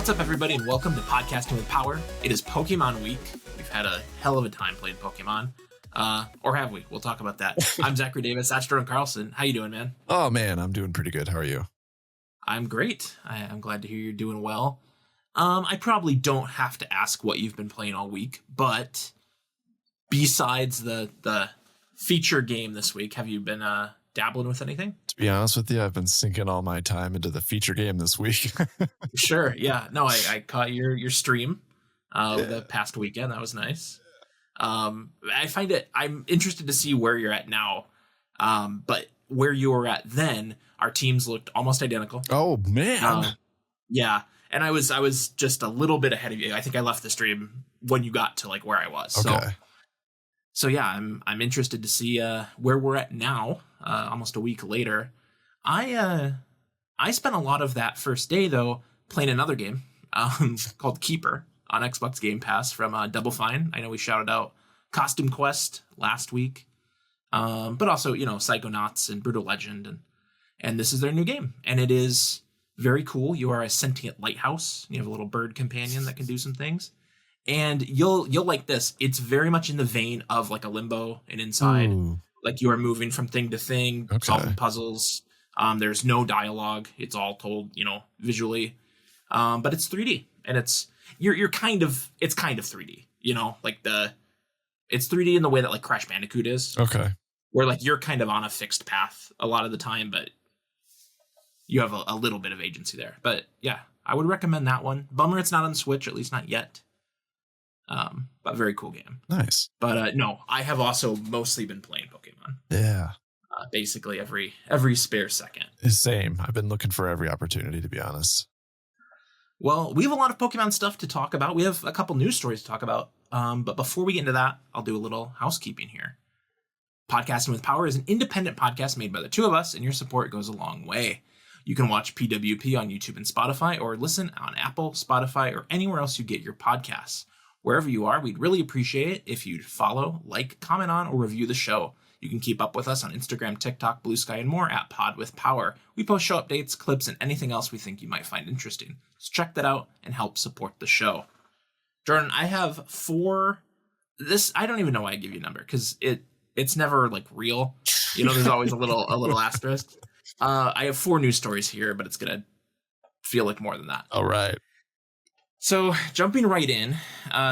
What's up, everybody, and welcome to Podcasting with Power. It is Pokemon Week. We've had a hell of a time playing Pokemon. Or have we? We'll talk about that. I'm Zachary Davis. That's Jordan Carlson. How you doing, man? Oh, man, I'm doing pretty good. How are you? I'm great. I'm glad to hear you're doing well. I probably don't have to ask what you've been playing all week, but besides the feature game this week, have you been dabbling with anything? To be honest with you, I've been sinking all my time into the feature game this week. Sure, yeah. No, I caught your stream the past weekend. That was nice. I find it, I'm interested to see where you're at now. But where you were at then, our teams looked almost identical. Oh, man. Yeah. And I was just a little bit ahead of you. I think I left the stream when you got to like where I was. Okay. So yeah, I'm interested to see where we're at now, almost a week later. I spent a lot of that first day though playing another game called Keeper on Xbox Game Pass from Double Fine. I know we shouted out Costume Quest last week, but also Psychonauts and Brutal Legend, and this is their new game, and it is very cool. You are a sentient lighthouse. You have a little bird companion that can do some things. And you'll like this. It's very much in the vein of like a Limbo and Inside. Ooh. Like you are moving from thing to thing, solving puzzles. There's no dialogue. It's all told, visually. But it's 3D, and it's kind of 3D. It's 3D in the way that like Crash Bandicoot is. Okay. Where like you're kind of on a fixed path a lot of the time, but you have a little bit of agency there. But yeah, I would recommend that one. Bummer it's not on Switch, at least not yet. But very cool game. Nice. But no, I have also mostly been playing Pokemon. Yeah. Basically every spare second. Same. I've been looking for every opportunity, to be honest. Well, we have a lot of Pokemon stuff to talk about. We have a couple news stories to talk about. But before we get into that, I'll do a little housekeeping here. Podcasting with Power is an independent podcast made by the two of us, and your support goes a long way. You can watch PWP on YouTube and Spotify, or listen on Apple, Spotify, or anywhere else you get your podcasts. Wherever you are, we'd really appreciate it if you'd follow, like, comment on, or review the show. You can keep up with us on Instagram, TikTok, Blue Sky, and more at Pod with Power. We post show updates, clips, and anything else we think you might find interesting. So check that out and help support the show. Jordan, I have 4. I don't even know why I give you a number, because it's never like real. There's always a little asterisk. I have 4 news stories here, but it's gonna feel like more than that. All right. So jumping right in,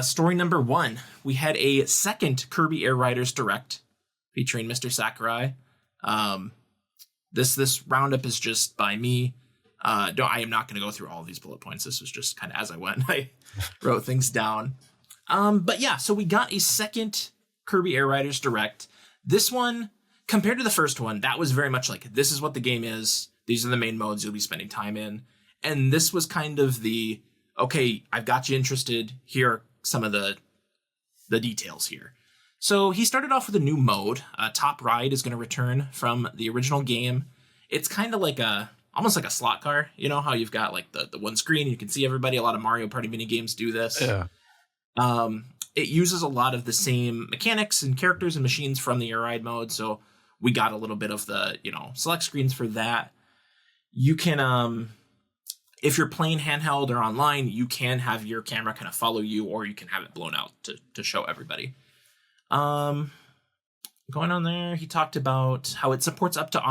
story number 1, we had a second Kirby Air Riders Direct featuring Mr. Sakurai. This roundup is just by me. I am not going to go through all of these bullet points. This was just kind of as I went. I wrote things down. But yeah, so we got a second Kirby Air Riders Direct. This one, compared to the first one, that was very much like, this is what the game is. These are the main modes you'll be spending time in. And this was kind of the, okay, I've got you interested. Here are some of the details here. So he started off with a new mode. Top Ride is going to return from the original game. It's kind of like almost like a slot car. You know how you've got like the one screen, you can see everybody. A lot of Mario Party mini games do this. Yeah. It uses a lot of the same mechanics and characters and machines from the Air Ride mode. So we got a little bit of the, select screens for that. You can, if you're playing handheld or online, you can have your camera kind of follow you, or you can have it blown out to show everybody. Going on there, he talked about how it supports up to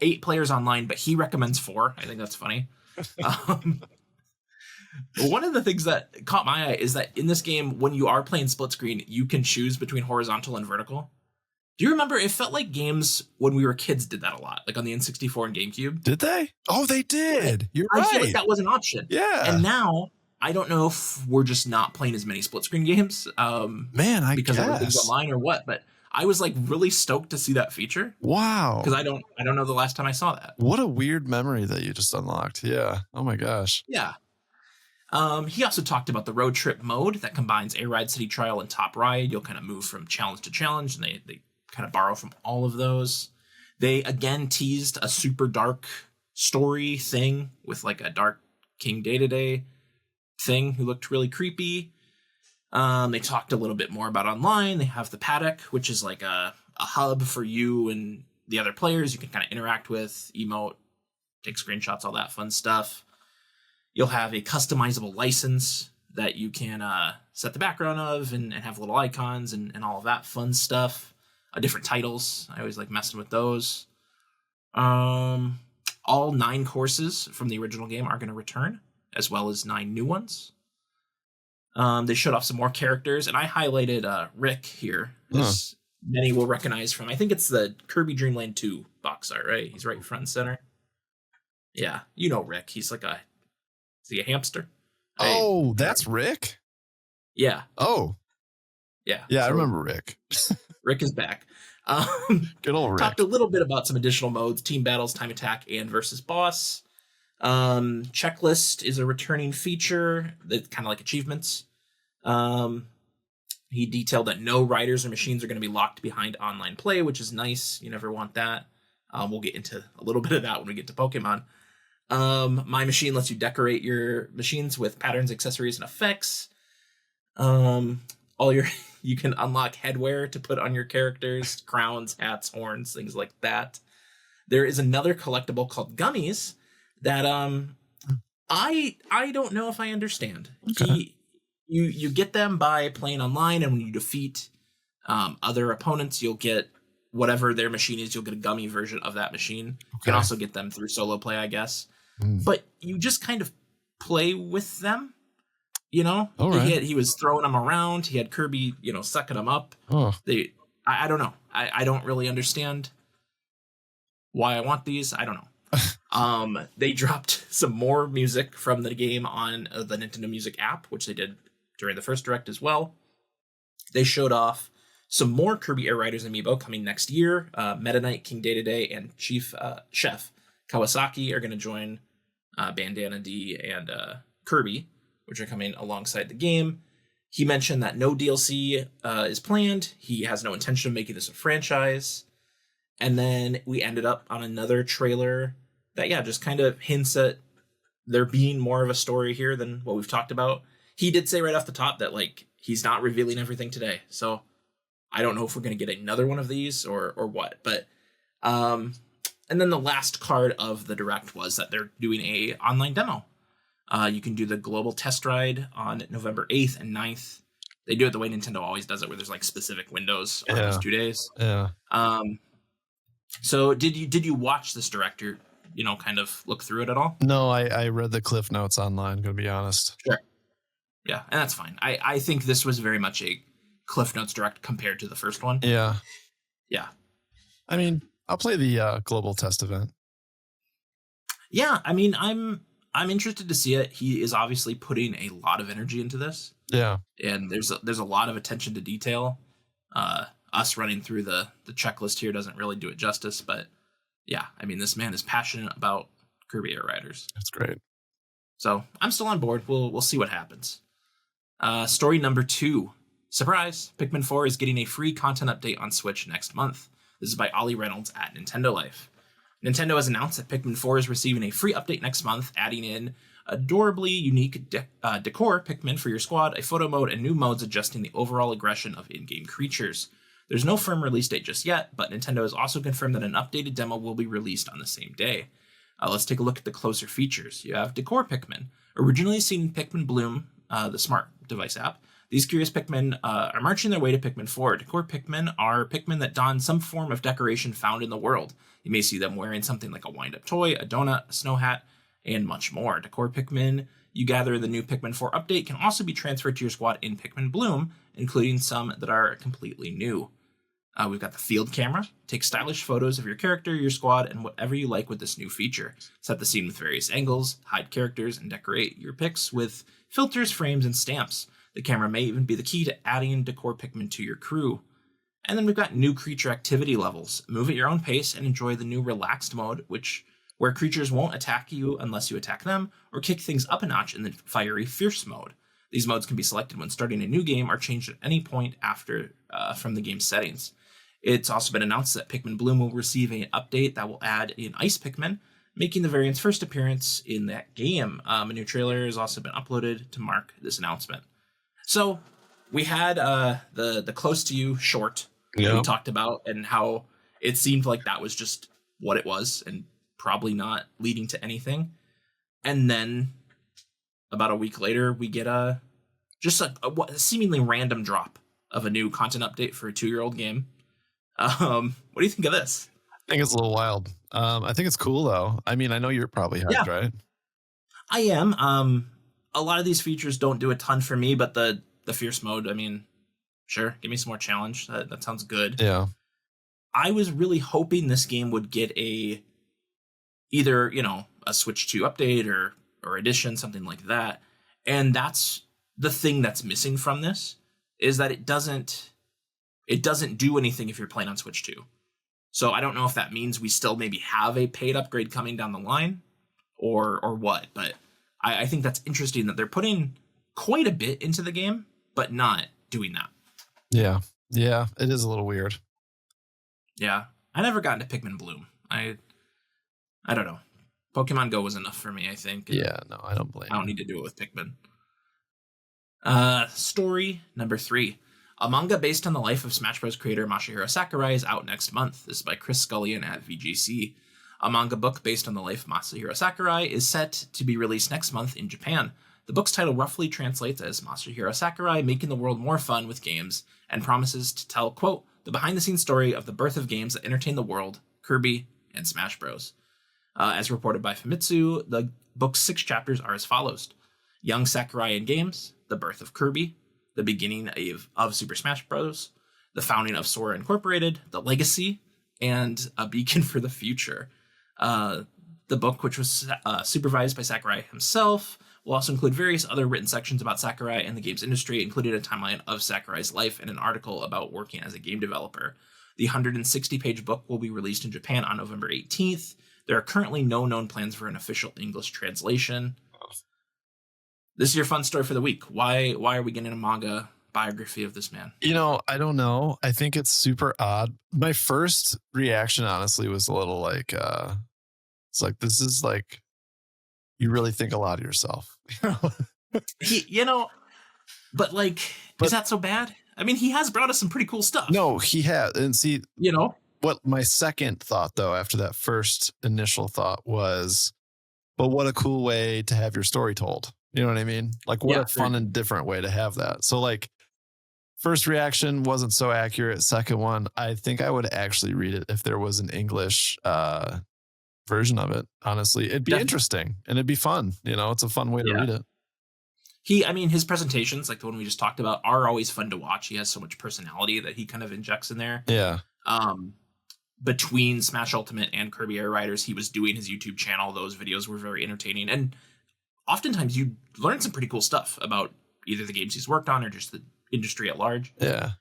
8 players online, but he recommends 4. I think that's funny. One of the things that caught my eye is that in this game, when you are playing split screen, you can choose between horizontal and vertical. Do you remember? It felt like games when we were kids did that a lot, like on the N64 and GameCube. Did they? Oh, they did. You're right. I feel like that was an option. Yeah. And now, I don't know if we're just not playing as many split screen games. Because everything's online or what, but I was like really stoked to see that feature. Wow. Because I don't know the last time I saw that. What a weird memory that you just unlocked. Yeah. Oh my gosh. Yeah. He also talked about the road trip mode that combines Air Ride, City Trial, and Top Ride. You'll kind of move from challenge to challenge, and they kind of borrow from all of those. They again teased a super dark story thing with like a dark King Day-to-Day thing who looked really creepy. They talked a little bit more about online. They have the paddock, which is like a hub for you and the other players. You can kind of interact with, emote, take screenshots, all that fun stuff. You'll have a customizable license that you can set the background of and have little icons and all of that fun stuff. Different titles. I always like messing with those. All 9 courses from the original game are going to return, as well as 9 new ones. They showed off some more characters, and I highlighted Rick here. This many will recognize from, I think it's the Kirby Dream Land 2 box art, right? He's right front and center. Yeah, you know Rick. He's like is he a hamster? That's Rick? Yeah. Oh. Yeah. Yeah, so I remember Rick. Rick is back. Good old Rick. Talked a little bit about some additional modes: team battles, time attack, and versus boss. Checklist is a returning feature that's kind of like achievements. He detailed that no riders or machines are going to be locked behind online play, which is nice. You never want that. We'll get into a little bit of that when we get to Pokemon. My Machine lets you decorate your machines with patterns, accessories, and effects. You can unlock headwear to put on your characters, crowns, hats, horns, things like that. There is another collectible called gummies that I don't know if I understand. Okay. You get them by playing online, and when you defeat other opponents, you'll get whatever their machine is. You'll get a gummy version of that machine. Okay. You can also get them through solo play, I guess. But you just kind of play with them. You know, right. He was throwing them around. He had Kirby, sucking them up. I don't know. I don't really understand why I want these. I don't know. They dropped some more music from the game on the Nintendo Music app, which they did during the first Direct as well. They showed off some more Kirby Air Riders amiibo coming next year. Meta Knight, King Day-to-Day, and Chef Kawasaki are going to join Bandana D and Kirby, which are coming alongside the game. He mentioned that no DLC is planned. He has no intention of making this a franchise. And then we ended up on another trailer that, just kind of hints at there being more of a story here than what we've talked about. He did say right off the top that, he's not revealing everything today. So I don't know if we're going to get another one of these or what. But, and then the last card of the Direct was that they're doing a online demo. You can do the global test ride on November 8th and 9th. They do it the way Nintendo always does it, where there's specific windows on those 2 days. Yeah. So did you watch this Direct, or, kind of look through it at all? No, I read the Cliff Notes online, gonna be honest. Sure. Yeah, and that's fine. I think this was very much a Cliff Notes Direct compared to the first one. Yeah. Yeah. I mean, I'll play the global test event. Yeah, I mean, I'm interested to see it. He is obviously putting a lot of energy into this. Yeah. And there's a lot of attention to detail. Us running through the checklist here doesn't really do it justice, but yeah, I mean, this man is passionate about Kirby Air Riders. That's great. So I'm still on board. We'll see what happens. Story number 2. Surprise! Pikmin 4 is getting a free content update on Switch next month. This is by Ollie Reynolds at Nintendo Life. Nintendo has announced that Pikmin 4 is receiving a free update next month, adding in adorably unique decor Pikmin for your squad, a photo mode, and new modes adjusting the overall aggression of in-game creatures. There's no firm release date just yet, but Nintendo has also confirmed that an updated demo will be released on the same day. Let's take a look at the closer features. You have Decor Pikmin. Originally seen in Pikmin Bloom, the smart device app, these curious Pikmin are marching their way to Pikmin 4. Decor Pikmin are Pikmin that don some form of decoration found in the world. You may see them wearing something like a wind-up toy, a donut, a snow hat, and much more. Decor Pikmin you gather in the new Pikmin 4 update can also be transferred to your squad in Pikmin Bloom, including some that are completely new. We've got the field camera. Take stylish photos of your character, your squad, and whatever you like with this new feature. Set the scene with various angles, hide characters, and decorate your pics with filters, frames, and stamps. The camera may even be the key to adding Decor Pikmin to your crew. And then we've got new creature activity levels. Move at your own pace and enjoy the new relaxed mode, where creatures won't attack you unless you attack them, or kick things up a notch in the fiery fierce mode. These modes can be selected when starting a new game or changed at any point after from the game's settings. It's also been announced that Pikmin Bloom will receive an update that will add an Ice Pikmin, making the variant's first appearance in that game. A new trailer has also been uploaded to mark this announcement. So we had the Close to You short that we talked about, and how it seemed like that was just what it was and probably not leading to anything. And then about a week later, we get a seemingly random drop of a new content update for a 2-year-old game. What do you think of this? I think it's a little wild. I think it's cool though. I mean, I know you're probably hyped, right? I am. A lot of these features don't do a ton for me, but the fierce mode, I mean, sure, give me some more challenge. That sounds good. Yeah. I was really hoping this game would get either, a Switch 2 update or edition, something like that. And that's the thing that's missing from this, is that it doesn't do anything if you're playing on Switch 2. So I don't know if that means we still maybe have a paid upgrade coming down the line or what, but I think that's interesting that they're putting quite a bit into the game, but not doing that. Yeah. Yeah, it is a little weird. Yeah. I never got into Pikmin Bloom. I don't know. Pokemon Go was enough for me, I think. Yeah, no, I don't blame you. I don't need to do it with Pikmin. Story number 3. A manga based on the life of Smash Bros. Creator Masahiro Sakurai is out next month. This is by Chris Scullion at VGC. A manga book based on the life of Masahiro Sakurai is set to be released next month in Japan. The book's title roughly translates as Masahiro Sakurai making the world more fun with games and promises to tell, quote, the behind-the-scenes story of the birth of games that entertain the world, Kirby, and Smash Bros. As reported by Famitsu, the book's 6 chapters are as follows. Young Sakurai in games, the birth of Kirby, the beginning of Super Smash Bros., the founding of Sora Incorporated, the legacy, and a beacon for the future. The book, which was supervised by Sakurai himself, will also include various other written sections about Sakurai and the games industry, including a timeline of Sakurai's life and an article about working as a game developer. The 160-page book will be released in Japan on November 18th. There are currently no known plans for an official English translation. This is your fun story for the week. Why are we getting a manga biography of this man? I don't know. I think it's super odd. My first reaction, honestly, was a little like, it's like, this is like, you really think a lot of yourself. But is that so bad? I mean, he has brought us some pretty cool stuff. No, he has. And see, what my second thought, though, after that first initial thought was, but what a cool way to have your story told. You know what I mean? Like, what a fun and different way to have that. So, like, first reaction wasn't so accurate. Second one, I think I would actually read it if there was an English version of it. Honestly, it'd be interesting and it'd be fun. It's a fun way to read it. His presentations, like the one we just talked about, are always fun to watch. He has so much personality that he kind of injects in there. Yeah. Between Smash Ultimate and Kirby Air Riders, he was doing his YouTube channel. Those videos were very entertaining. And oftentimes you learn some pretty cool stuff about either the games he's worked on or just the industry at large. Yeah.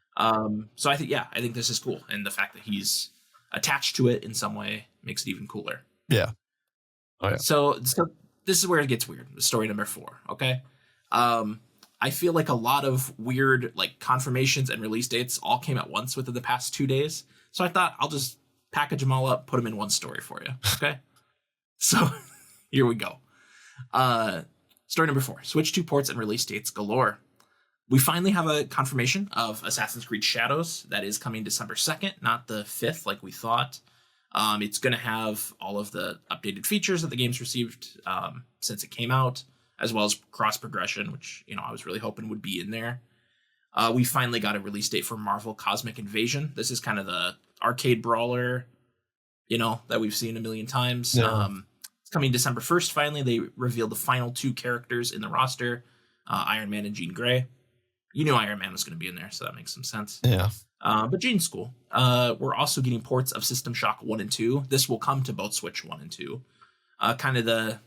So I think this is cool. And the fact that he's attached to it in some way makes it even cooler. Yeah. Oh, yeah. So this is where it gets weird. Story number 4. Okay. I feel like a lot of weird confirmations and release dates all came at once within the past 2 days. So I thought I'll just package them all up, put them in one story for you. Okay. So here we go. Story number 4, Switch 2 ports and release dates galore. We finally have a confirmation of Assassin's Creed Shadows that is coming December 2nd, not the 5th like we thought. It's going to have all of the updated features that the game's received since it came out, as well as cross progression, which I was really hoping would be in there. We finally got a release date for Marvel Cosmic Invasion. This is kind of the arcade brawler, that we've seen a million times. Yeah. It's coming December 1st. Finally, they revealed the final 2 characters in the roster, Iron Man and Jean Grey. You knew Iron Man was going to be in there, so that makes some sense. Yeah. But Jean's cool. We're also getting ports of System Shock 1 and 2. This will come to both Switch 1 and 2. Kind of the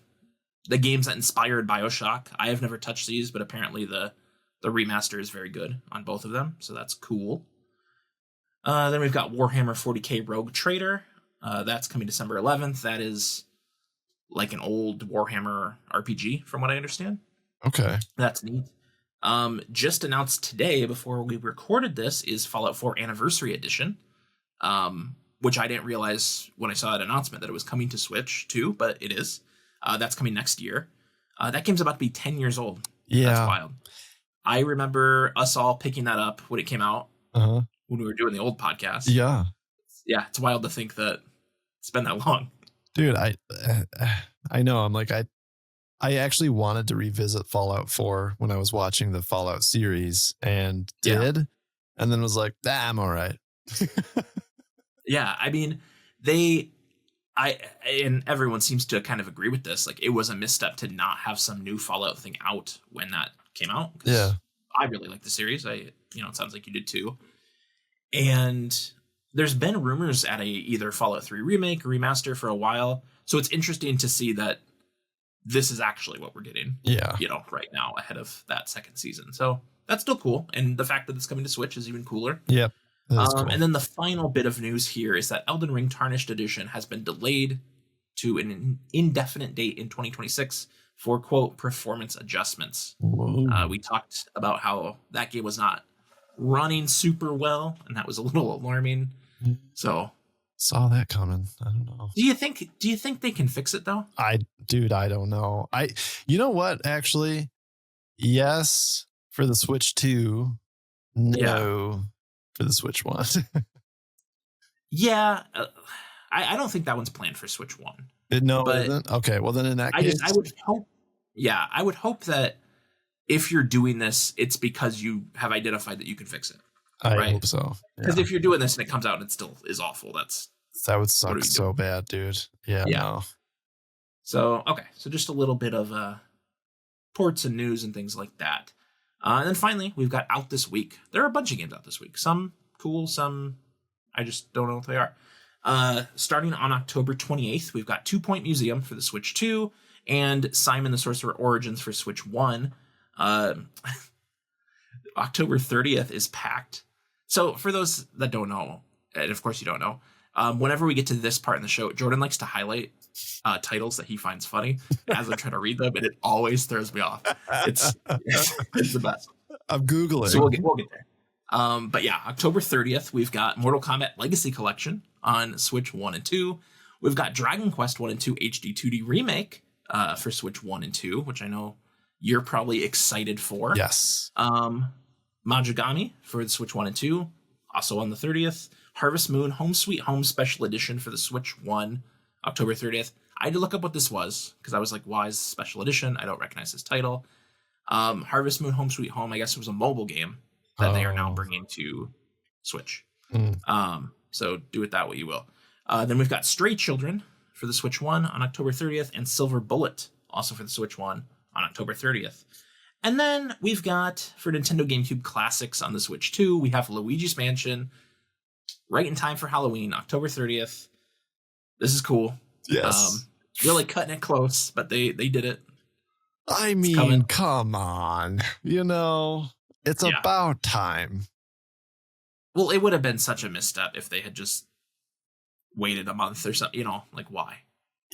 games that inspired BioShock. I have never touched these, but apparently the remaster is very good on both of them, so that's cool. Then we've got Warhammer 40k Rogue Trader. That's coming December 11th. That is like an old Warhammer RPG, from what I understand. Okay. That's neat. Just announced today, before we recorded this, is Fallout 4 Anniversary Edition, which I didn't realize when I saw that announcement that it was coming to Switch too, but it is. That's coming next year. That game's about to be 10 years old. Yeah. That's wild. I remember us all picking that up when it came out, when we were doing the old podcast. Yeah. Yeah, it's wild to think that it's been that long. Dude, I know. I'm like, I actually wanted to revisit Fallout 4 when I was watching the Fallout series and did, and then was like, I'm all right. Yeah, I mean, and everyone seems to kind of agree with this. Like, it was a misstep to not have some new Fallout thing out when that came out. Yeah. I really like the series. It sounds like you did too. And there's been rumors at either Fallout 3 remake or remaster for a while. So it's interesting to see that this is actually what we're getting. Yeah. Right now ahead of that second season. So that's still cool. And the fact that it's coming to Switch is even cooler. Yep. Cool. And then the final bit of news here is that Elden Ring Tarnished Edition has been delayed to an indefinite date in 2026 for, quote, performance adjustments. We talked about how that game was not running super well, and that was a little alarming. So saw that coming. I don't know. Do you think they can fix it though? I don't know. You know what, actually? Yes, for the Switch 2. No, for the Switch 1. Yeah. I don't think that one's planned for Switch 1. No, but okay. Well, then in that case, I would hope. Yeah, I would hope that if you're doing this, it's because you have identified that you can fix it. I hope so. Because if you're doing this and it comes out and it still is awful, that would suck so bad, dude. Yeah. No. So okay, so just a little bit of ports and news and things like that. And then finally, we've got out this week. There are a bunch of games out this week. Some cool, some I just don't know what they are. Starting on October 28th, we've got 2 Point Museum for the Switch 2 and Simon the Sorcerer Origins for Switch 1. October 30th is packed. So for those that don't know, and of course you don't know, whenever we get to this part in the show, Jordan likes to highlight titles that he finds funny as I try to read them, and it always throws me off. It's the best. I'm Googling. So we'll get there. But yeah, October 30th, we've got Mortal Kombat Legacy Collection on Switch 1 and 2. We've got Dragon Quest 1 and 2 HD 2D Remake for Switch 1 and 2, which I know you're probably excited for. Yes. Majigami for the Switch 1 and 2, also on the 30th. Harvest Moon Home Sweet Home Special Edition for the Switch 1, October 30th. I had to look up what this was because I was like, why is this special edition? I don't recognize this title. Harvest Moon Home Sweet Home, I guess it was a mobile game that they are now bringing to Switch. So do with that what you will. Then we've got Stray Children for the Switch 1 on October 30th and Silver Bullet also for the Switch 1 on October 30th. And then we've got, for Nintendo GameCube Classics on the Switch 2, we have Luigi's Mansion, right in time for Halloween, October 30th. This is cool. Yes. Really cutting it close, but they did it. I mean, come on. It's about time. Well, it would have been such a misstep if they had just waited a month or something, why?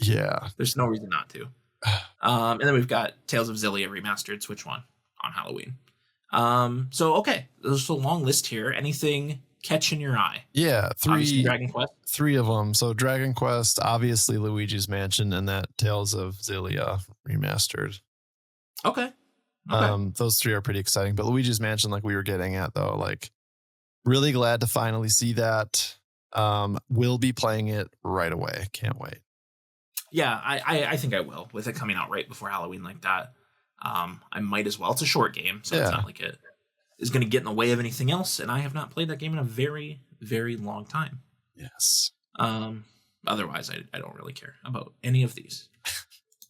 Yeah. There's no reason not to. And then we've got Tales of Xillia Remastered Switch 1 on Halloween. So, okay. There's a long list here. Anything catching your eye? Yeah. Dragon Quest. 3 of them. So Dragon Quest, obviously Luigi's Mansion, and that Tales of Xillia Remastered. Okay. Those 3 are pretty exciting. But Luigi's Mansion, like we were getting at, though, really glad to finally see that. We'll be playing it right away. Can't wait. Yeah, I think I will. With it coming out right before Halloween like that, I might as well. It's a short game, so it's not like it is going to get in the way of anything else. And I have not played that game in a very, very long time. Yes. Otherwise, I don't really care about any of these.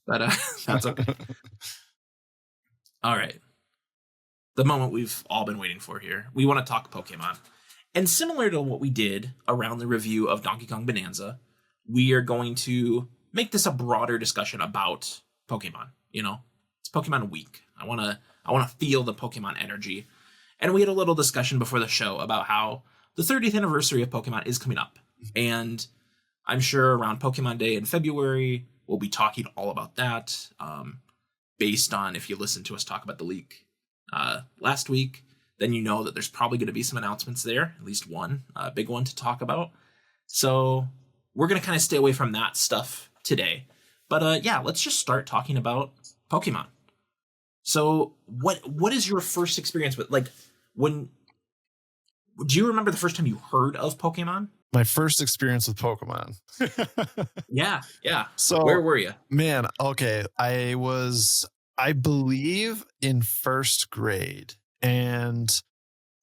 But that's okay. All right. The moment we've all been waiting for here. We want to talk Pokemon. And similar to what we did around the review of Donkey Kong Bonanza, we are going to make this a broader discussion about Pokemon. It's Pokemon Week. I want to feel the Pokemon energy. And we had a little discussion before the show about how the 30th anniversary of Pokemon is coming up. And I'm sure around Pokemon Day in February, we'll be talking all about that. Based on if you listen to us talk about the leak last week, then you know that there's probably going to be some announcements there, at least one big one to talk about. So we're going to kind of stay away from that stuff today. But let's just start talking about Pokemon. So what is your first experience with, do you remember the first time you heard of Pokemon? my first experience with Pokemon. Yeah. So where were you? Man, okay. I believe, in first grade. And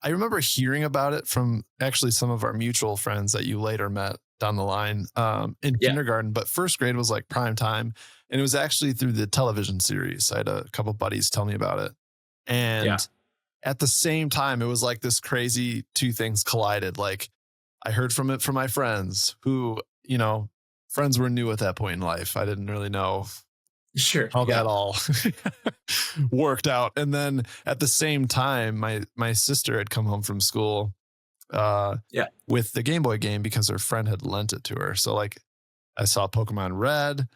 I remember hearing about it from actually some of our mutual friends that you later met down the line in Yeah. kindergarten. But first grade was like prime time. And it was actually through the television series. I had a couple buddies tell me about it. Yeah. And at the same time, it was like this crazy two things collided. Like I heard from it from my friends who, friends were new at that point in life. I didn't really know Sure. how Yeah. that all worked out. And then at the same time, my sister had come home from school Yeah. with the Game Boy game because her friend had lent it to her. So like I saw Pokemon Red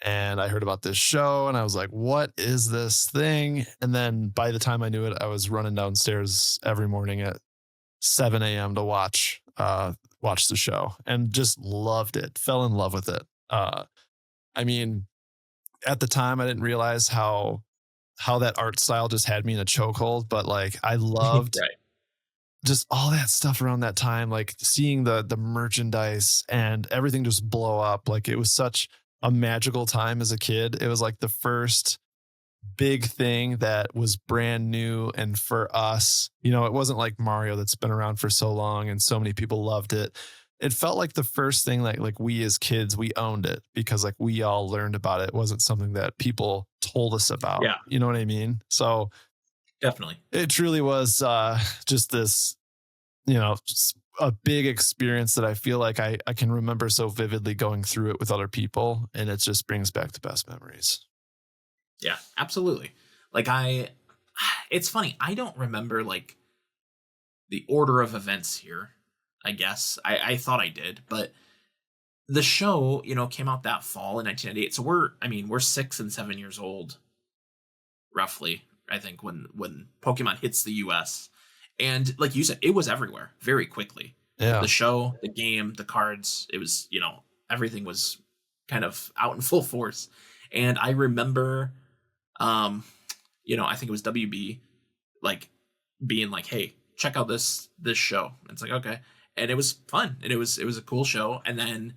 and I heard about this show and I was like, what is this thing? And then by the time I knew it, I was running downstairs every morning at 7 a.m. to watch the show and just loved it, fell in love with it. I mean, at the time, I didn't realize how that art style just had me in a chokehold, but like I loved Right. just all that stuff around that time, like seeing the merchandise and everything just blow up. Like it was such a magical time as a kid. It was like the first big thing that was brand new. And for us, it wasn't like Mario that's been around for so long and so many people loved it. It felt like the first thing like we as kids, we owned it because like we all learned about it. It wasn't something that people told us about. Yeah. You know what I mean? So Definitely. it truly was just this, a big experience that I feel like I can remember so vividly going through it with other people. And it just brings back the best memories. Yeah, absolutely. Like it's funny. I don't remember like the order of events here. I guess I thought I did, but the show, came out that fall in 1998. So we're 6 and 7 years old, roughly. I think when Pokemon hits the U.S. and like you said, it was everywhere very quickly. Yeah. The show, the game, the cards. It was everything was kind of out in full force. And I remember, I think it was WB, like being like, "Hey, check out this show." And it's like, okay. And it was fun. And it was a cool show. And then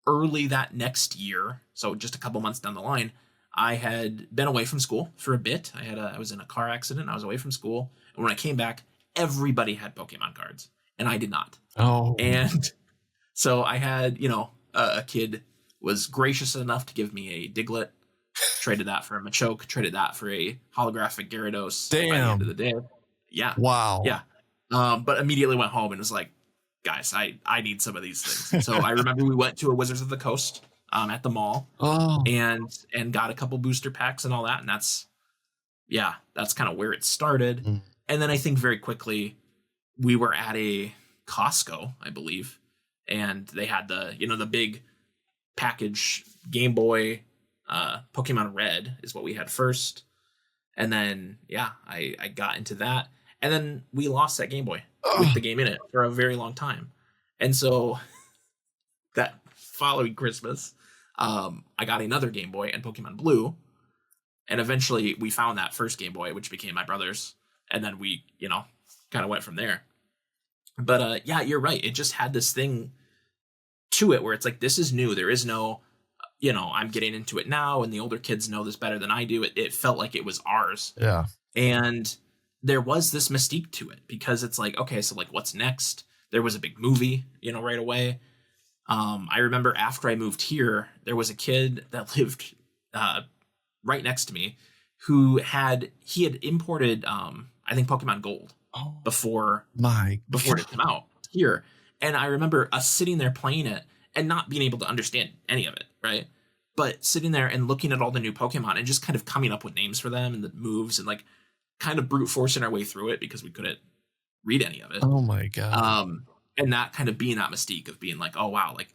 early that next year, so just a couple months down the line, I had been away from school for a bit. I was in a car accident. I was away from school. And when I came back, everybody had Pokemon cards and I did not. Oh. And so I had, a kid was gracious enough to give me a Diglett, traded that for a Machoke, traded that for a holographic Gyarados. Damn. By the end of the day. Yeah. Wow. Yeah. But immediately went home and was like, guys, I need some of these things. So I remember we went to a Wizards of the Coast at the mall and got a couple booster packs and all that. And that's kind of where it started. Mm. And then I think very quickly we were at a Costco, I believe, and they had the big package Game Boy Pokemon Red is what we had first. And then, I got into that. And then we lost that Game Boy with the game in it for a very long time. And so that following Christmas, I got another Game Boy and Pokemon Blue. And eventually we found that first Game Boy, which became my brother's. And then we, kind of went from there. But you're right. It just had this thing to it where it's like, this is new. There is no, I'm getting into it now and the older kids know this better than I do. It felt like it was ours. Yeah. And there was this mystique to it because it's like, okay, so like what's next? There was a big movie, right away. I remember after I moved here, there was a kid that lived right next to me who had imported, I think Pokemon Gold before it came out here. And I remember us sitting there playing it and not being able to understand any of it. Right. But sitting there and looking at all the new Pokemon and just kind of coming up with names for them and the moves and like kind of brute forcing our way through it because we couldn't read any of it. Oh my God. And that kind of being that mystique of being like, oh wow, like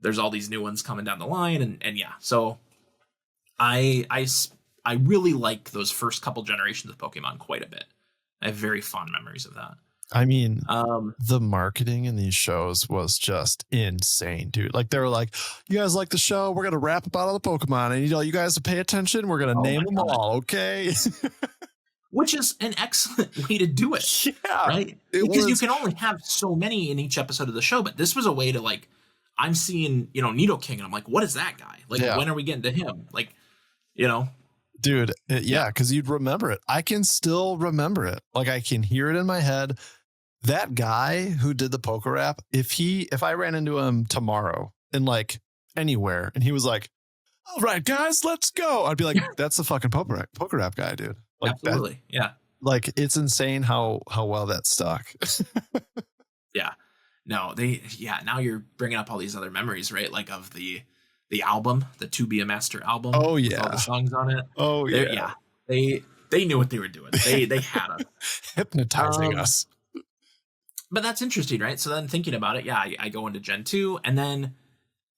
there's all these new ones coming down the line. And yeah, so I really like those first couple generations of Pokemon quite a bit. I have very fond memories of that. I mean, the marketing in these shows was just insane, dude. Like they were like, you guys like the show? We're going to rap about all the Pokemon and you guys to pay attention. We're going to name them all. Okay. which is an excellent way to do it. Yeah. Right? Because you can only have so many in each episode of the show, but this was a way to like, I'm seeing, Nidoking and I'm like, what is that guy? Like, when are we getting to him? Like, Dude, because you'd remember it. I can still remember it. Like, I can hear it in my head. That guy who did the poker rap, if I ran into him tomorrow in like anywhere and he was like, all right, guys, let's go, I'd be like, that's the fucking poker rap guy, dude. Like, absolutely. Yeah. Like, it's insane how well that stuck. Yeah. No, now you're bringing up all these other memories, right? Like of the album, the To Be a Master album. Oh yeah. With all the songs on it. Oh yeah. They knew what they were doing. They had us. Hypnotizing us. But that's interesting, right? So then thinking about it, I go into Gen 2 and then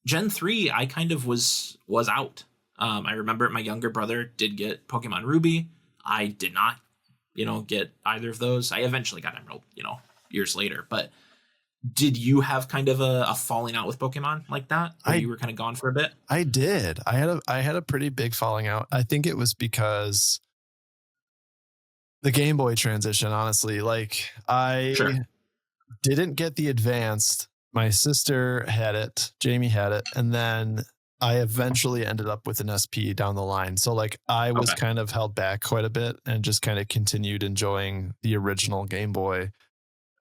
Gen 3, I kind of was out. I remember my younger brother did get Pokemon Ruby. I did not, get either of those. I eventually got Emerald, years later. But did you have kind of a falling out with Pokemon like that? You were kind of gone for a bit? I did. I had a pretty big falling out. I think it was because the Game Boy transition, honestly. Like, I didn't get the advanced. My sister had it. Jamie had it. And then I eventually ended up with an SP down the line. So like I was kind of held back quite a bit and just kind of continued enjoying the original Game Boy.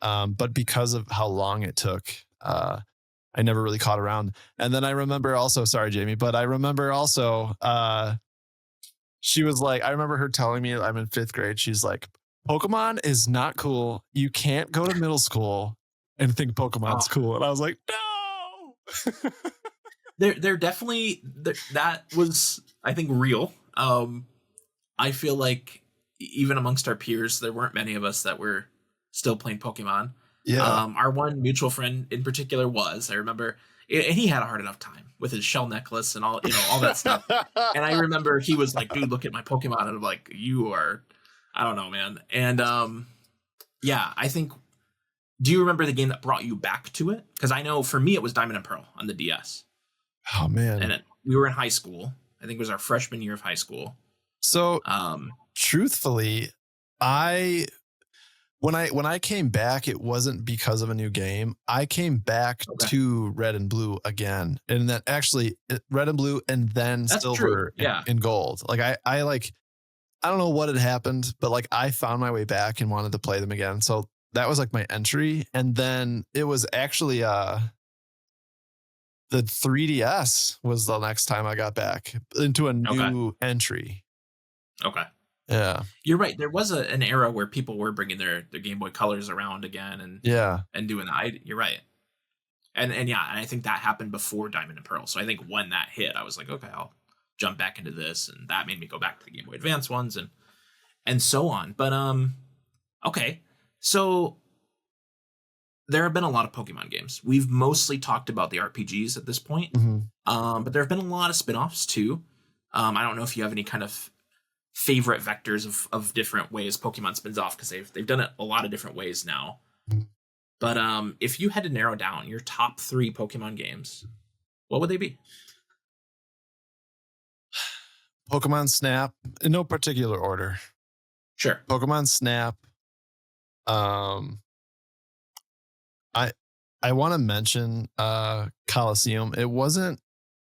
But because of how long it took, I never really caught around. And then I remember also, sorry, Jamie, but I remember also, she was like, I remember her telling me, I'm in 5th grade. She's like, Pokemon is not cool. You can't go to middle school and think Pokemon's cool. And I was like, no. They're definitely, that was, I think, real. I feel like even amongst our peers, there weren't many of us that were still playing Pokemon. Yeah. Our one mutual friend in particular was, I remember, and he had a hard enough time with his shell necklace and all, all that stuff. And I remember he was like, dude, look at my Pokemon. And I'm like, you are, I don't know, man. And I think, do you remember the game that brought you back to it? Because I know for me, it was Diamond and Pearl on the DS. Oh, man. And we were in high school. I think it was our freshman year of high school. So truthfully, when I came back, it wasn't because of a new game. I came back to Red and Blue again, and then actually Red and Blue, and then that's Silver and Gold. Like I don't know what had happened, but like I found my way back and wanted to play them again. So that was like my entry, and then it was actually the 3DS was the next time I got back into a new entry. Okay. Yeah, you're right. There was an era where people were bringing their Game Boy Colors around again, and doing that. You're right, and I think that happened before Diamond and Pearl. So I think when that hit, I was like, okay, I'll jump back into this, and that made me go back to the Game Boy Advance ones, and so on. But okay, so there have been a lot of Pokemon games. We've mostly talked about the RPGs at this point, but there have been a lot of spin-offs too. I don't know if you have any kind of favorite vectors of different ways Pokemon spins off, because they've done it a lot of different ways now. But if you had to narrow down your top 3 Pokemon games, what would they be? Pokemon Snap, in no particular order. Sure. Pokemon Snap. I want to mention Coliseum. It wasn't,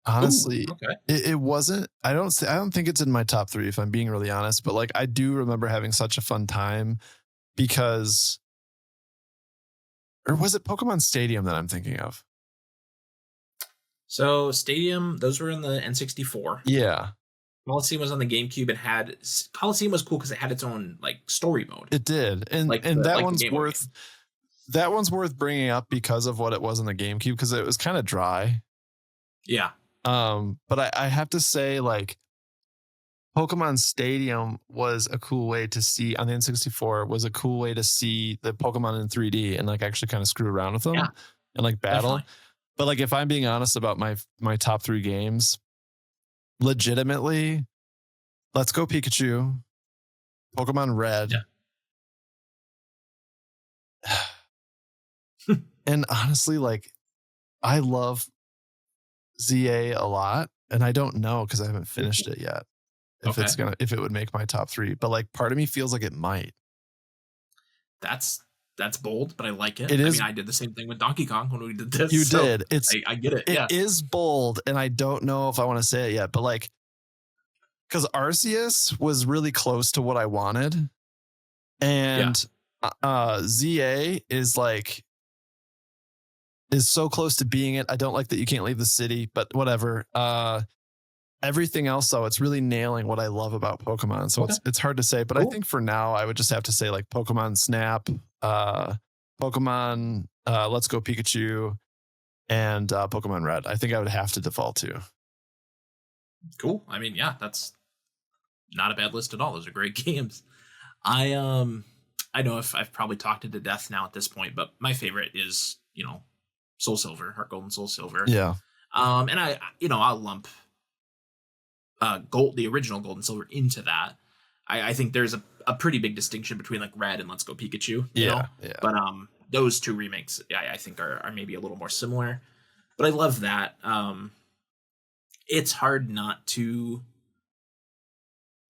honestly, it wasn't. I don't think it's in my top 3 if I'm being really honest, but like I do remember having such a fun time because, or was it Pokemon Stadium that I'm thinking of? So Stadium, those were in the N64. Yeah. Coliseum was on the GameCube and Coliseum was cool because it had its own like story mode. It did, and that one's worth bringing up because of what it was in the GameCube, because it was kind of dry. Yeah. But I have to say, like, Pokemon Stadium was a cool way to see on the N64. Was a cool way to see the Pokemon in 3D and like actually kind of screw around with them and like battle. Definitely. But like, if I'm being honest about my top 3 games, legitimately, Let's Go Pikachu, Pokemon Red. Yeah. And honestly, like, I love ZA a lot, and I don't know because I haven't finished it yet. if it would make my top 3, but like part of me feels like it might. That's bold, but I like it. I mean, I did the same thing with Donkey Kong when we did this. You did. I get it. It is bold, and I don't know if I want to say it yet, but like, because Arceus was really close to what I wanted, and ZA is so close to being it. I don't like that you can't leave the city, but whatever. Everything else, though, it's really nailing what I love about Pokemon. So it's hard to say, but cool. I think for now, I would just have to say like Pokemon Snap, Pokemon Let's Go Pikachu, and Pokemon Red. I think I would have to default to. Cool. I mean, yeah, that's not a bad list at all. Those are great games. I know if I've probably talked it to death now at this point, but my favorite is, Soul Silver, Heart Gold and Soul Silver. Yeah. And I'll lump the original Gold and Silver into that. I think there's a pretty big distinction between like Red and Let's Go Pikachu. You know? But those two remakes, I think are maybe a little more similar. But I love that. It's hard not to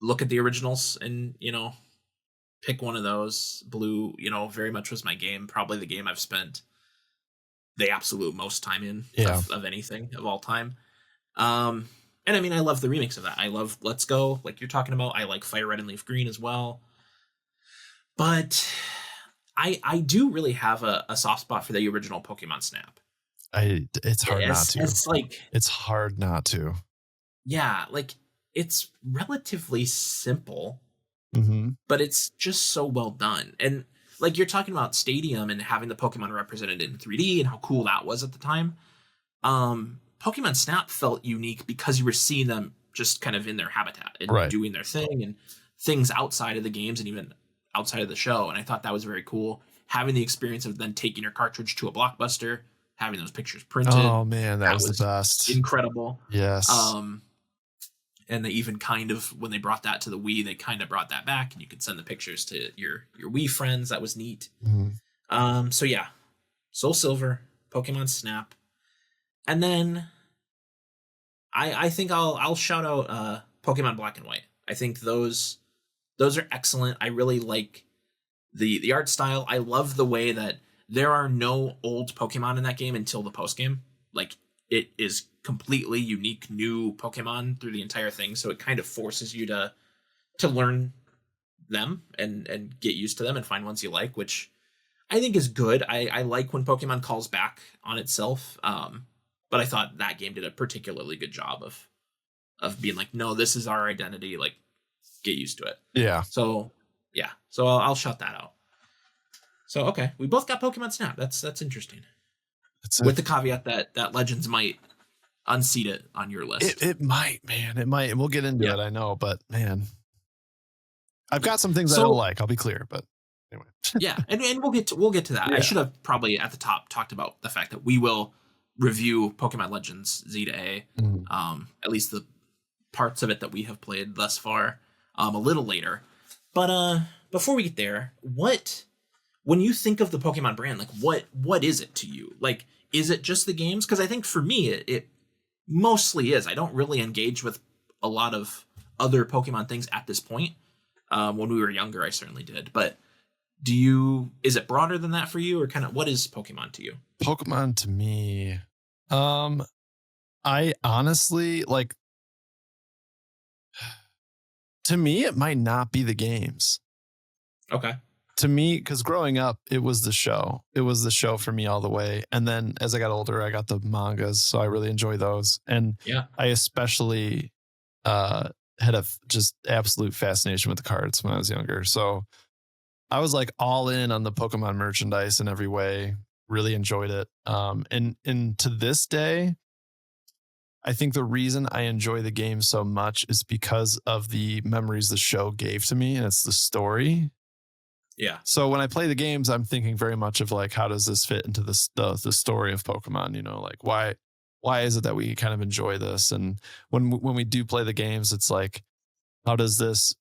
look at the originals and pick one of those. Blue, very much was my game. Probably the game I've spent the absolute most time in of anything of all time. And I mean, I love the remix of that. I love Let's Go, like you're talking about. I like Fire Red and Leaf Green as well. But I do really have a soft spot for the original Pokemon Snap. It's hard not to. It's hard not to. Yeah, like it's relatively simple, but it's just so well done. And like you're talking about Stadium and having the Pokemon represented in 3D and how cool that was at the time. Pokemon Snap felt unique because you were seeing them just kind of in their habitat and doing their thing and things outside of the games and even outside of the show. And I thought that was very cool. Having the experience of then taking your cartridge to a Blockbuster, having those pictures printed. Oh man, that was the best. Incredible. Yes. And they even kind of, when they brought that to the Wii, they kind of brought that back and you could send the pictures to your Wii friends. That was neat. So yeah, Soul Silver, Pokemon Snap. And then I think I'll shout out Pokemon Black and White. I think those are excellent. I really like the art style. I love the way that there are no old Pokemon in that game until the post game. Like it is completely unique new Pokemon through the entire thing. So it kind of forces you to learn them and get used to them and find ones you like, which I think is good. I like when Pokemon calls back on itself. But I thought that game did a particularly good job of being like, no, this is our identity. Like, get used to it. Yeah. So yeah. So I'll shout that out. So okay, we both got Pokemon Snap. That's interesting. With the caveat that Legends might unseat it on your list. It might, man. It might. We'll get into it. I know, but man, I've got some things I don't like. I'll be clear, but anyway. Yeah, and we'll get to that. Yeah. I should have probably at the top talked about the fact that we will review Pokemon Legends Z to A, at least the parts of it that we have played thus far, a little later. But before we get there, when you think of the Pokemon brand, like what is it to you? Like, is it just the games? Because I think for me, it mostly is. I don't really engage with a lot of other Pokemon things at this point. When we were younger, I certainly did. But is it broader than that for you, or kind of what is Pokemon to you? Pokemon to me, I honestly like. To me, it might not be the games. Okay. To me, because growing up, it was the show. It was the show for me all the way. And then as I got older, I got the mangas, so I really enjoy those. And I especially had a just absolute fascination with the cards when I was younger. So I was like all in on the Pokemon merchandise in every way. Really enjoyed it. And to this day, I think the reason I enjoy the game so much is because of the memories the show gave to me, and it's the story. Yeah. So when I play the games, I'm thinking very much of like, how does this fit into the story of Pokemon? Like why is it that we kind of enjoy this? And when we do play the games, it's like, how does this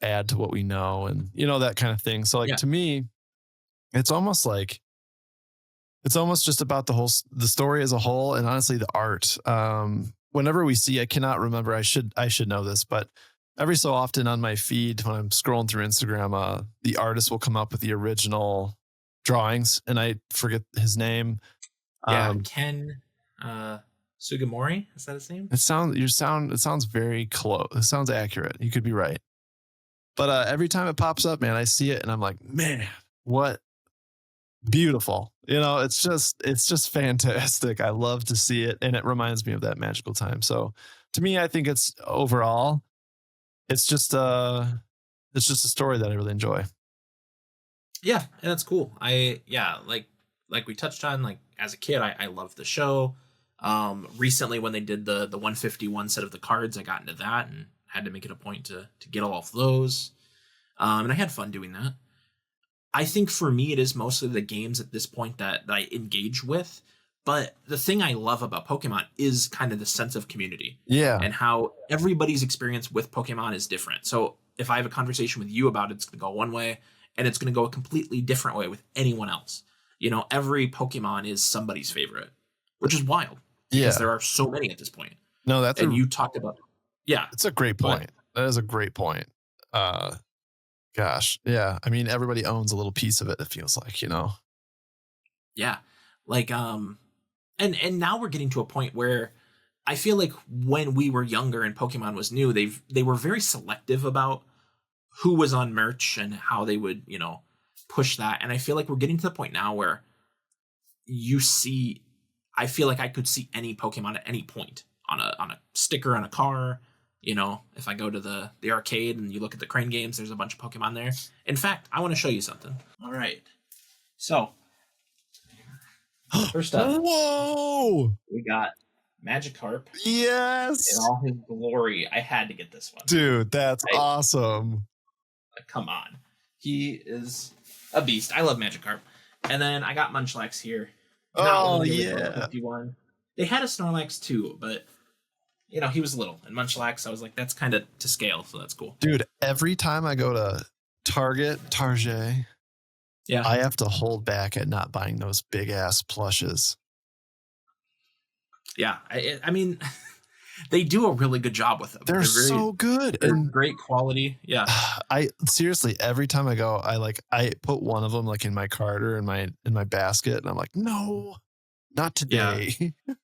add to what we know? And that kind of thing. So like to me, it's almost just about the story as a whole, and honestly the art. Whenever we see, I cannot remember. I should know this, but every so often on my feed when I'm scrolling through Instagram, the artist will come up with the original drawings, and I forget his name. Yeah, Ken Sugimori, is that his name? It sounds very close. It sounds accurate. You could be right. But every time it pops up, man, I see it and I'm like, man, what beautiful. It's just fantastic. I love to see it, and it reminds me of that magical time. So to me, I think it's overall, it's just a story that I really enjoy. Yeah, and that's cool. Like we touched on, like as a kid, I loved the show. Recently when they did the 151 set of the cards, I got into that and had to make it a point to get all of those. And I had fun doing that. I think for me, it is mostly the games at this point that I engage with. But the thing I love about Pokemon is kind of the sense of community. Yeah. And how everybody's experience with Pokemon is different. So if I have a conversation with you about it, it's going to go one way, and it's going to go a completely different way with anyone else. Every Pokemon is somebody's favorite, which is wild. Because there are so many at this point. No, you talked about. Yeah. It's a great point. That is a great point. Gosh. Yeah. I mean, everybody owns a little piece of it feels like, Yeah. Like, and now we're getting to a point where I feel like when we were younger and Pokemon was new, they were very selective about who was on merch and how they would, push that. And I feel like we're getting to the point now where I feel like I could see any Pokemon at any point on a sticker on a car. If I go to the arcade and you look at the Crane games, there's a bunch of Pokemon there. In fact, I want to show you something. All right. So, first up, whoa, we got Magikarp. Yes. In all his glory. I had to get this one. Dude, that's awesome. Come on. He is a beast. I love Magikarp. And then I got Munchlax here. Oh, yeah. 51. They had a Snorlax too, but he was little. And Munchlax, I was like, that's kind of to scale, so that's cool. Dude, every time I go to Target, yeah, I have to hold back at not buying those big ass plushes. Yeah, I mean, they do a really good job with them. They're so good and great quality. Yeah, I seriously, every time I go, I put one of them like in my cart or in my basket, and I'm like, no, not today. Yeah.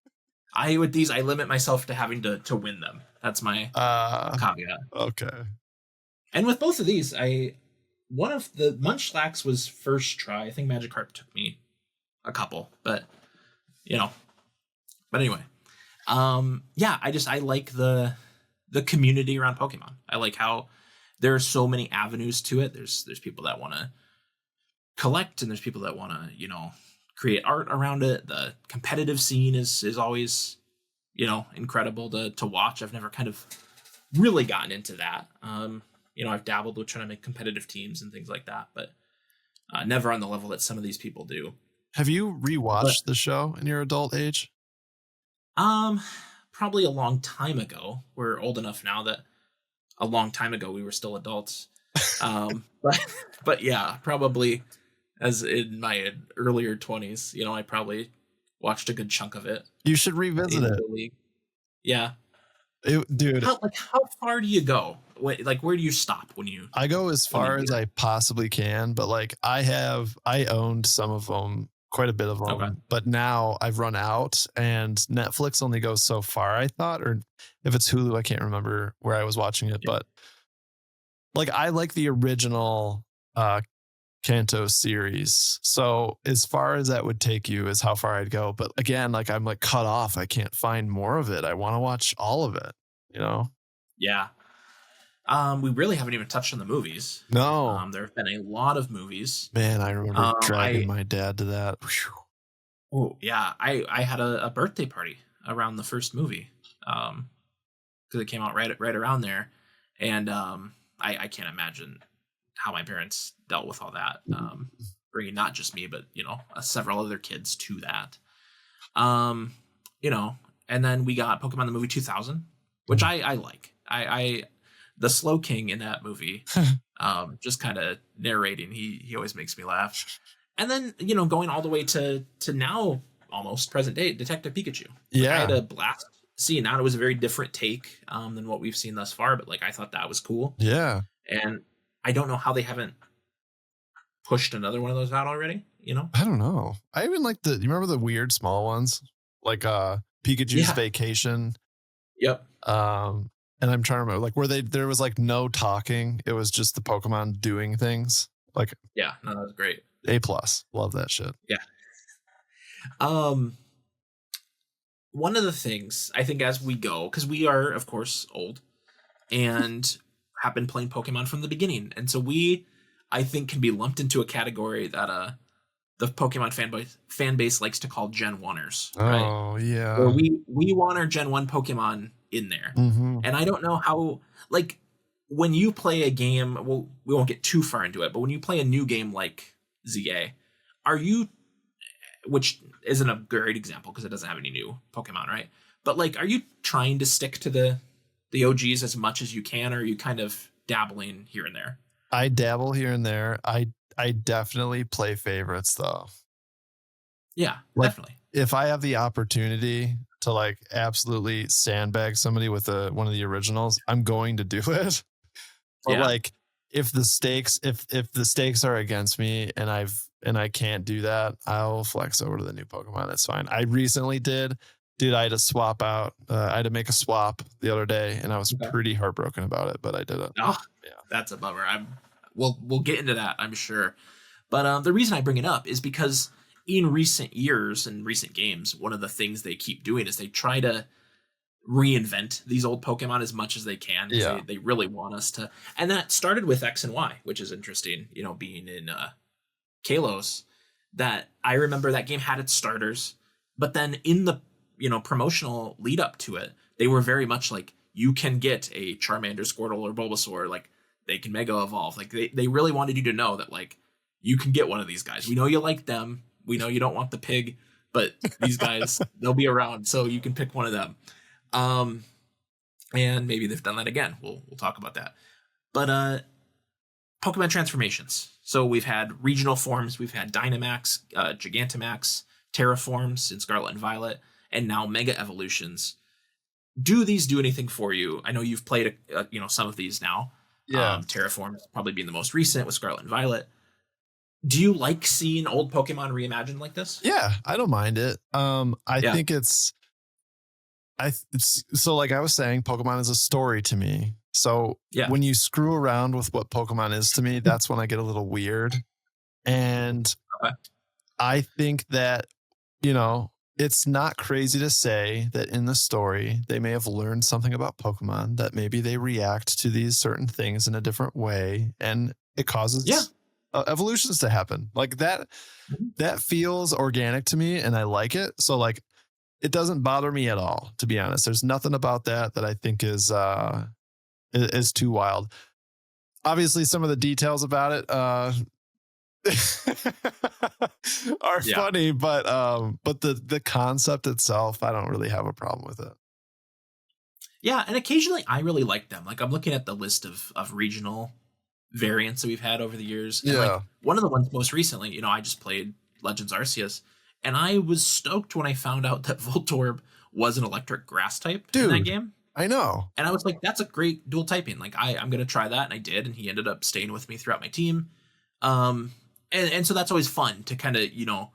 I limit myself to having to win them. That's my caveat. Okay. And with both of these, one of the Munchlax was first try. I think Magikarp took me a couple, but But anyway, I like the community around Pokemon. I like how there are so many avenues to it. There's people that want to collect, and there's people that want to create art around it. The competitive scene is always incredible to watch. I've never kind of really gotten into that. I've dabbled with trying to make competitive teams and things like that, but never on the level that some of these people do. Have you rewatched the show in your adult age? Probably a long time ago. We're old enough now that a long time ago we were still adults. But yeah, probably as in my earlier 20s, I probably watched a good chunk of it. You should revisit it. Yeah. Dude. How far do you go? Where do you stop when you... I go as far as I possibly can, but I owned some of them, quite a bit of them, okay. But now I've run out, and Netflix only goes so far, I thought, or if it's Hulu, I can't remember where I was watching it, yeah. But I like the original Kanto series. So as far as that would take you is how far I'd go. But again, I'm cut off. I can't find more of it. I want to watch all of it, Yeah. We really haven't even touched on the movies. No. There have been a lot of movies. Man, I remember dragging my dad to that. Oh, yeah. I had a birthday party around the first movie. Because it came out right around there. And I can't imagine how my parents dealt with all that. Bringing not just me, but, several other kids to that. And then we got Pokemon the movie 2000, which I like. The Slow King in that movie, just kind of narrating, he always makes me laugh. And then, going all the way to now, almost present day, Detective Pikachu. Yeah. I had a blast seeing that. It was a very different take than what we've seen thus far, but like I thought that was cool. Yeah. And I don't know how they haven't pushed another one of those out already, you know? I don't know. I even like you remember the weird small ones? Like Pikachu's Vacation. Yep. And I'm trying to remember, like, where there was like no talking. It was just the Pokemon doing things. Like, yeah, no, that was great. A+. Love that shit. Yeah. One of the things I think as we go, because we are, of course, old and have been playing Pokemon from the beginning. And so I think, can be lumped into a category that the Pokemon fan base likes to call Gen 1ers. Right? Oh, yeah. Where we want our Gen 1 Pokemon in there. Mm-hmm. And I don't know how, like, when you play a game, well, we won't get too far into it, but when you play a new game like ZA, which isn't a great example because it doesn't have any new Pokemon, right? But like, are you trying to stick to the OGs as much as you can, or are you kind of dabbling here and there? I dabble here and there. I definitely play favorites though. Yeah, like, definitely. If I have the opportunity to like absolutely sandbag somebody with one of the originals, I'm going to do it. But like, if the stakes are against me and I can't do that, I'll flex over to the new Pokemon. That's fine. I recently did I had to swap out. I had to make a swap the other day, and I was pretty heartbroken about it, but I did it. Oh, yeah, that's a bummer. We'll get into that, I'm sure. But the reason I bring it up is because in recent years and recent games, one of the things they keep doing is they try to reinvent these old Pokemon as much as they can. Yeah. They really want us to. And that started with X and Y, which is interesting, you know, being in Kalos, that I remember that game had its starters, but then in the, you know, promotional lead up to it, they were very much like, you can get a Charmander, Squirtle, or Bulbasaur, like they can Mega Evolve. Like they really wanted you to know that like you can get one of these guys. We know you like them. We know you don't want the pig, but these guys, they'll be around, so you can pick one of them. And maybe they've done that again. We'll talk about that. But Pokemon transformations. So we've had regional forms, we've had Dynamax, Gigantamax, Terraforms in Scarlet and Violet, and now Mega Evolutions. Do these do anything for you? I know you've played some of these now. Yeah. Terraforms probably being the most recent with Scarlet and Violet. Do you like seeing old Pokemon reimagined like this? Yeah, I don't mind it. I think it's so like I was saying, Pokemon is a story to me. So when you screw around with what Pokemon is to me, that's when I get a little weird. And I think that, you know, it's not crazy to say that in the story, they may have learned something about Pokemon, that maybe they react to these certain things in a different way, and it causes evolutions to happen. Like that feels organic to me, and I like it. So like, it doesn't bother me at all, to be honest. There's nothing about that I think is too wild. Obviously, some of the details about it are funny, but the concept itself, I don't really have a problem with it. Yeah, and occasionally I really like them. Like I'm looking at the list of regional variants that we've had over the years. And like one of the ones most recently, you know, I just played Legends Arceus, and I was stoked when I found out that Voltorb was an electric grass type in that game. I know. And I was like, that's a great dual typing. Like I'm going to try that. And I did. And he ended up staying with me throughout my team. And so that's always fun to kind of, you know,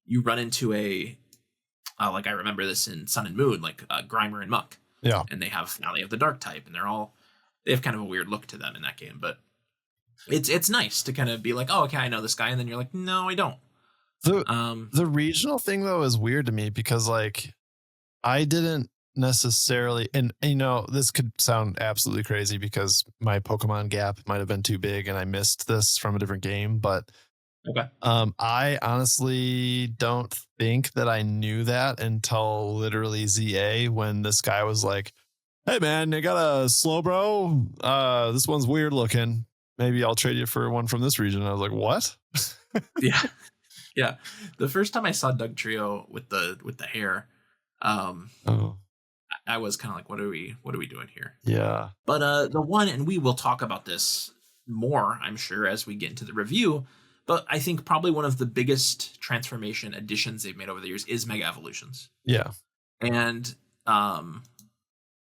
you run into like I remember this in Sun and Moon, like Grimer and Muck. Yeah. And they have the dark type, and they have kind of a weird look to them in that game. But it's nice to kind of be like, oh, okay, I know this guy. And then you're like, no, I don't. The regional thing though is weird to me because like I didn't necessarily, and you know, this could sound absolutely crazy because my Pokemon gap might have been too big and I missed this from a different game, but I honestly don't think that I knew that until literally ZA, when this guy was like, hey man, you got a Slowbro? This one's weird looking. Maybe I'll trade you for one from this region. I was like, what? Yeah. Yeah. The first time I saw Doug Trio with the hair, I was kind of like, what are we doing here? Yeah. But the one, and we will talk about this more, I'm sure, as we get into the review, but I think probably one of the biggest transformation additions they've made over the years is Mega Evolutions. Yeah. And I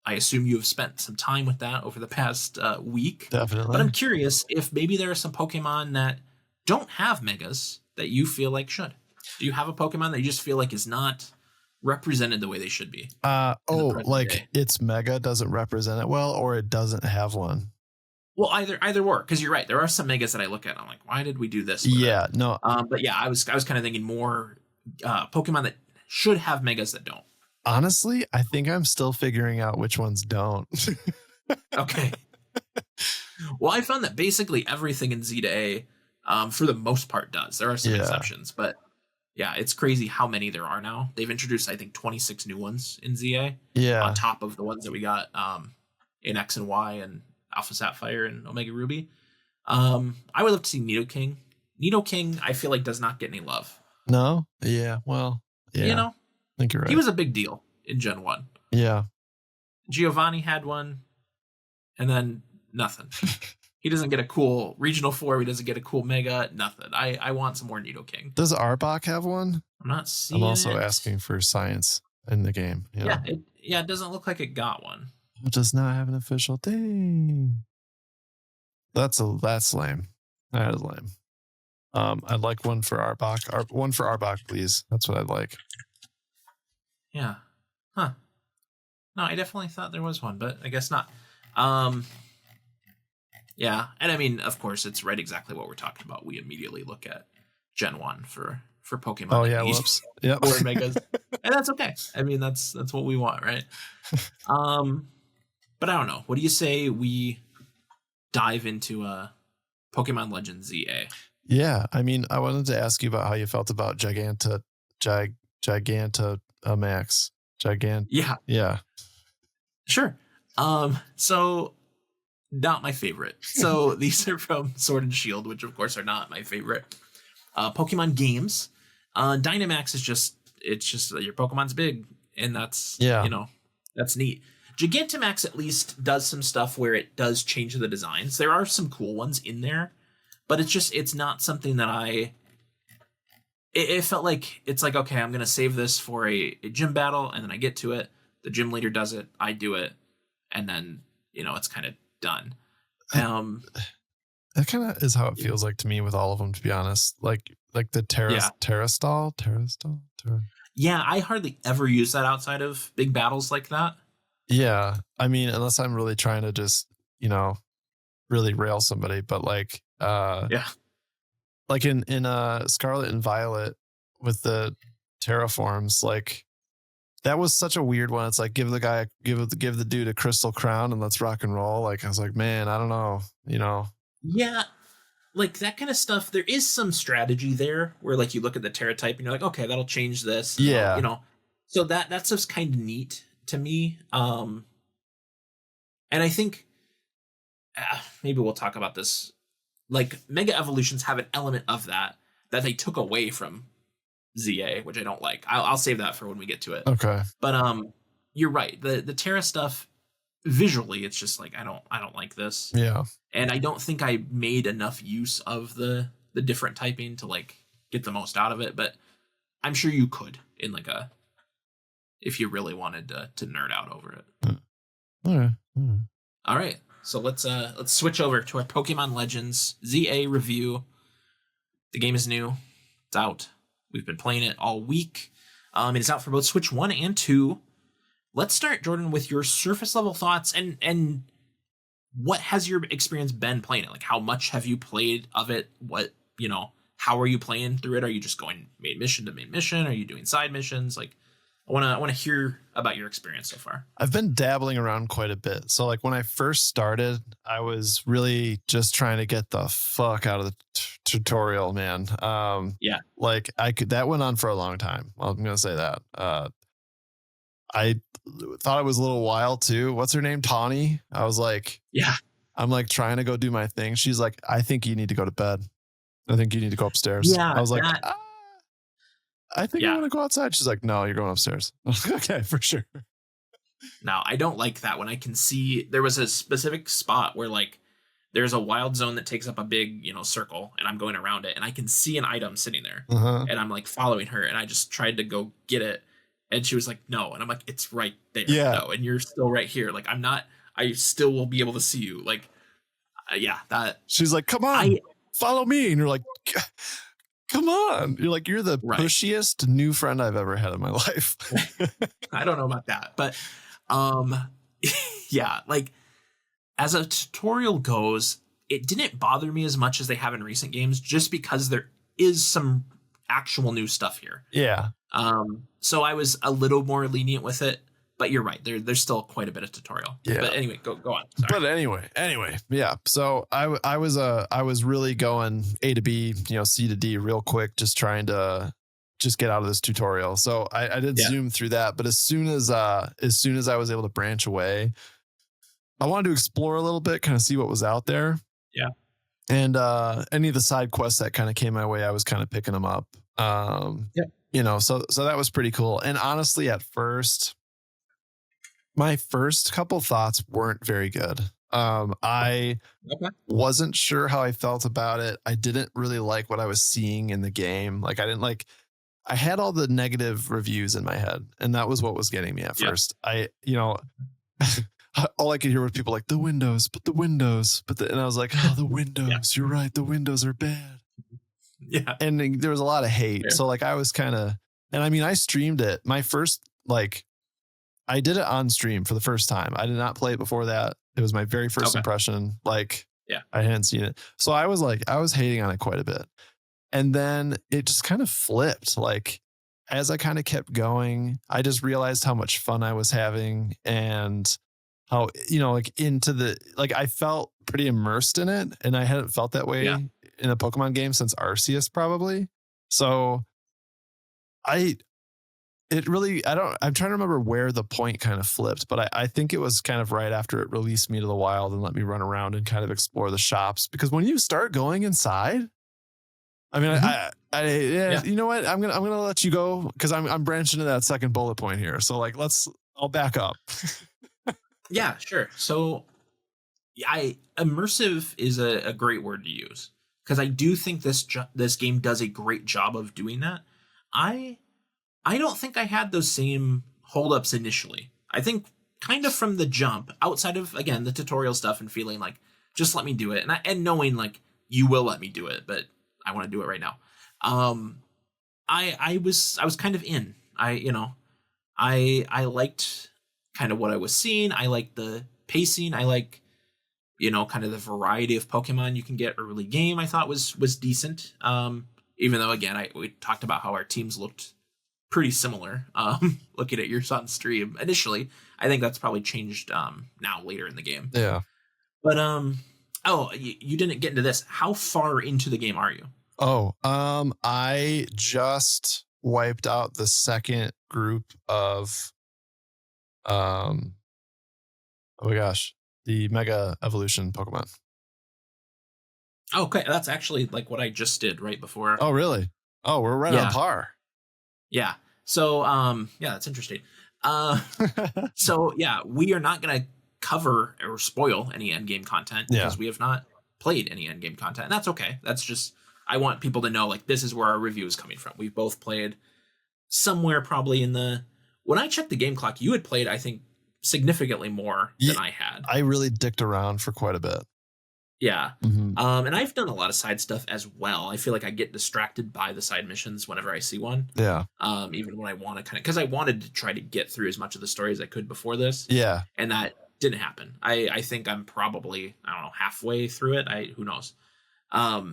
assume you have spent some time with that over the past week. Definitely. But I'm curious if maybe there are some Pokemon that don't have megas that you feel like should. Do you have a Pokemon that you just feel like is not represented the way they should be? Like its mega doesn't represent it well, or it doesn't have one? Well, either or, because you're right. There are some megas that I look at and I'm like, why did we do this? Yeah, no. But yeah, I was kind of thinking more Pokemon that should have megas that don't. Honestly, I think I'm still figuring out which ones don't. Okay. Well, I found that basically everything in Z to A, for the most part, does. There are some exceptions, but yeah, it's crazy how many there are now. They've introduced, I think, 26 new ones in ZA. Yeah. On top of the ones that we got in X and Y and Alpha Sapphire and Omega Ruby. I would love to see Nidoking. Nidoking, I feel like, does not get any love. No? Yeah, well, yeah. You know? I think you're right. He was a big deal in Gen 1. Yeah. Giovanni had one, and then nothing. He doesn't get a cool Regional 4. He doesn't get a cool Mega. Nothing. I want some more Nidoking. Does Arbok have one? I'm not seeing I'm also asking for science in the game. You know? It doesn't look like it got one. It does not have an official thing. That's lame. That is lame. I'd like one for Arbok. One for Arbok, please. That's what I'd like. Yeah. Huh. No, I definitely thought there was one, but I guess not. Yeah, and I mean, of course, it's right exactly what we're talking about. We immediately look at Gen 1 for Pokemon. Oh, yeah, whoops. Yep. Or Megas. And that's okay. I mean, that's what we want, right? But I don't know. What do you say we dive into Pokemon Legends ZA? Yeah, I mean, I wanted to ask you about how you felt about Gigantamax. Yeah. Sure. So not my favorite. So these are from Sword and Shield, which of course are not my favorite Pokemon games. Dynamax is just your Pokemon's big, and that's that's neat. Gigantamax at least does some stuff where it does change the designs. There are some cool ones in there, but it's not something that it felt like it's like, okay, I'm gonna save this for a gym battle, and then I get to it, the gym leader does it, I do it, and then it's kind of done. That kind of is how it feels like to me with all of them, to be honest. Like the Terrastall. Yeah, I hardly ever use that outside of big battles like that. Yeah, I mean, unless I'm really trying to just really rail somebody, but like like in Scarlet and Violet with the terraforms, like that was such a weird one. It's like give the dude a crystal crown and let's rock and roll. Like I was like, man, I don't know, Yeah, like that kind of stuff. There is some strategy there where like you look at the Terra type and you're like, okay, that'll change this. Yeah, so that stuff's kind of neat to me. And I think maybe we'll talk about this. Like Mega Evolutions have an element of that they took away from ZA, which I don't like. I'll save that for when we get to it. Okay. But you're right. The Terra stuff visually, it's just like I don't like this. Yeah. And I don't think I made enough use of the different typing to like get the most out of it. But I'm sure you could in if you really wanted to nerd out over it. All right. All right. So let's switch over to our Pokemon Legends ZA review. The game is new. It's out. We've been playing it all week. It is out for both Switch 1 and 2. Let's start, Jordan, with your surface level thoughts and what has your experience been playing it? Like, how much have you played of it? What, how are you playing through it? Are you just going main mission to main mission? Are you doing side missions? Like, I want to hear about your experience so far. I've been dabbling around quite a bit. So like when I first started, I was really just trying to get the fuck out of the tutorial, man. Yeah. Like that went on for a long time. I'm going to say that. I thought it was a little while too. What's her name? Tawny. I was like, yeah, I'm like trying to go do my thing. She's like, I think you need to go to bed. I think you need to go upstairs. Yeah. I was like, I think I want to go outside. She's like, no, you're going upstairs. Okay, for sure. Now, I don't like that when I can see there was a specific spot where like there's a wild zone that takes up a big, circle and I'm going around it and I can see an item sitting there and I'm like following her and I just tried to go get it. And she was like, no. And I'm like, it's right there. Yeah. No. And you're still right here. Like, I still will be able to see you. Like, yeah, that. She's like, come on, follow me. And you're like, come on. You're like, you're the pushiest new friend I've ever had in my life. I don't know about that. But yeah, like as a tutorial goes, it didn't bother me as much as they have in recent games, just because there is some actual new stuff here. Yeah. So I was a little more lenient with it, but you're right. There's still quite a bit of tutorial. Yeah. But anyway, go on. Sorry. But anyway, yeah. So I was really going A to B, C to D real quick, just trying to just get out of this tutorial. So I did zoom through that, but as soon as I was able to branch away, I wanted to explore a little bit, kind of see what was out there. Yeah. And any of the side quests that kind of came my way, I was kind of picking them up. So that was pretty cool. And honestly, at first, my first couple thoughts weren't very good. I wasn't sure how I felt about it. I didn't really like what I was seeing in the game. Like, I had all the negative reviews in my head, and that was what was getting me at first. All I could hear was people like the windows, and I was like, oh, the windows, you're right. The windows are bad. Yeah. And there was a lot of hate. Yeah. So like, I was kind of, and I mean, I streamed it. My first, I did it on stream for the first time. I did not play it before that. It was my very first impression. I hadn't seen it. So I was hating on it quite a bit. And then it just kind of flipped. Like, as I kind of kept going, I just realized how much fun I was having, and how, I felt pretty immersed in it, and I hadn't felt that way in a Pokemon game since Arceus probably. So I'm trying to remember where the point kind of flipped, but I think it was kind of right after it released me to the wild and let me run around and kind of explore the shops. Because when you start going inside, I mean, you know what? I'm gonna let you go, because I'm branching to that second bullet point here. So I'll back up. Yeah, sure. So immersive is a great word to use, because I do think this game does a great job of doing that. I don't think I had those same holdups initially. I think kind of from the jump, outside of, again, the tutorial stuff and feeling like, just let me do it. And knowing like, you will let me do it, but I want to do it right now. I was kind of in. I liked kind of what I was seeing. I liked the pacing. I like, kind of the variety of Pokemon you can get early game. I thought was decent. Even though, again, we talked about how our teams looked pretty similar. Looking at your son's stream initially, I think that's probably changed now later in the game. Yeah. But you didn't get into this. How far into the game are you? I just wiped out the second group of oh my gosh, the Mega Evolution Pokemon. Okay, that's actually like what I just did right before. Oh, really? Oh, we're right on par. Yeah. So, that's interesting. So yeah, we are not going to cover or spoil any endgame content because we have not played any endgame content. And that's okay. That's just, I want people to know, like, this is where our review is coming from. We've both played somewhere probably when I checked the game clock, you had played, I think, significantly more than I had. I really dicked around for quite a bit. Yeah. Mm-hmm. And I've done a lot of side stuff as well. I feel like I get distracted by the side missions whenever I see one. Yeah. Even when I want to because I wanted to try to get through as much of the story as I could before this. Yeah. And that didn't happen. I think I'm probably, I don't know, halfway through it. Who knows? But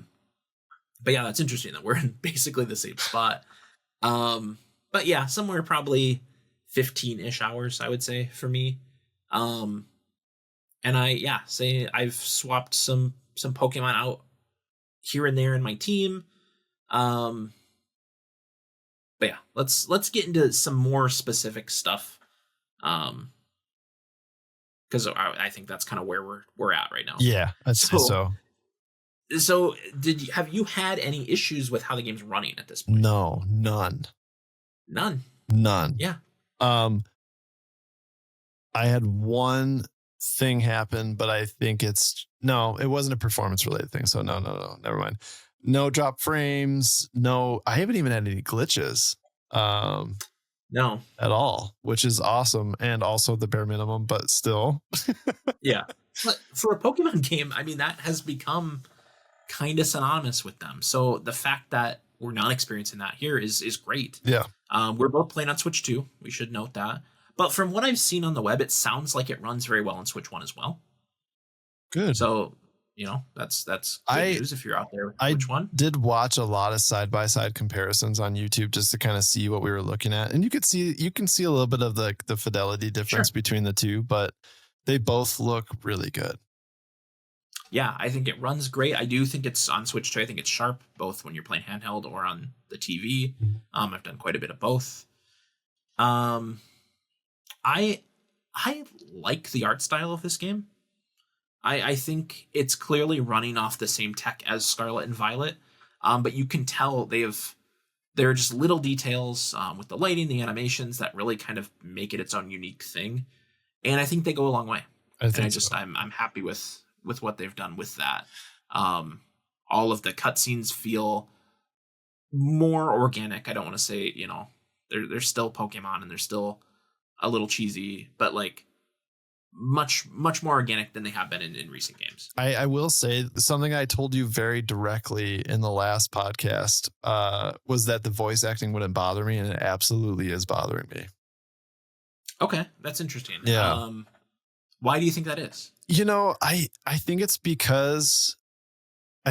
yeah, that's interesting that we're in basically the same spot. But yeah, somewhere probably 15-ish hours, I would say, for me. And I've swapped some Pokemon out here and there in my team. But yeah, let's get into some more specific stuff. Because I think that's kind of where we're at right now. Yeah, I'd say so. So have you had any issues with how the game's running at this point? No, none. Yeah. I had one thing happen, but I think it wasn't a performance related thing. So no, never mind. No drop frames. No, I haven't even had any glitches. No. at all, which is awesome, and also the bare minimum, but still. Yeah. But for a Pokemon game, I mean, that has become kind of synonymous with them. So the fact that we're not experiencing that here is great. Yeah. We're both playing on Switch 2. We should note that. But from what I've seen on the web, it sounds like it runs very well on Switch 1 as well. Good. So, that's good news if you're out there with Switch 1. I did watch a lot of side-by-side comparisons on YouTube just to kind of see what we were looking at. And you can see a little bit of the fidelity difference between the two, but they both look really good. Yeah, I think it runs great. I do think it's on Switch 2. I think it's sharp, both when you're playing handheld or on the TV. I've done quite a bit of both. I like the art style of this game. I think it's clearly running off the same tech as Scarlet and Violet, but you can tell there are just little details with the lighting, the animations that really kind of make it its own unique thing, and I think they go a long way. I'm happy with what they've done with that. All of the cutscenes feel more organic. I don't want to say they're still Pokemon and they're still a little cheesy, but like much more organic than they have been in recent games. I will say something I told you very directly in the last podcast was that the voice acting wouldn't bother me, and it absolutely is bothering me. Okay, that's interesting. Yeah. Why do you think that is? I think it's because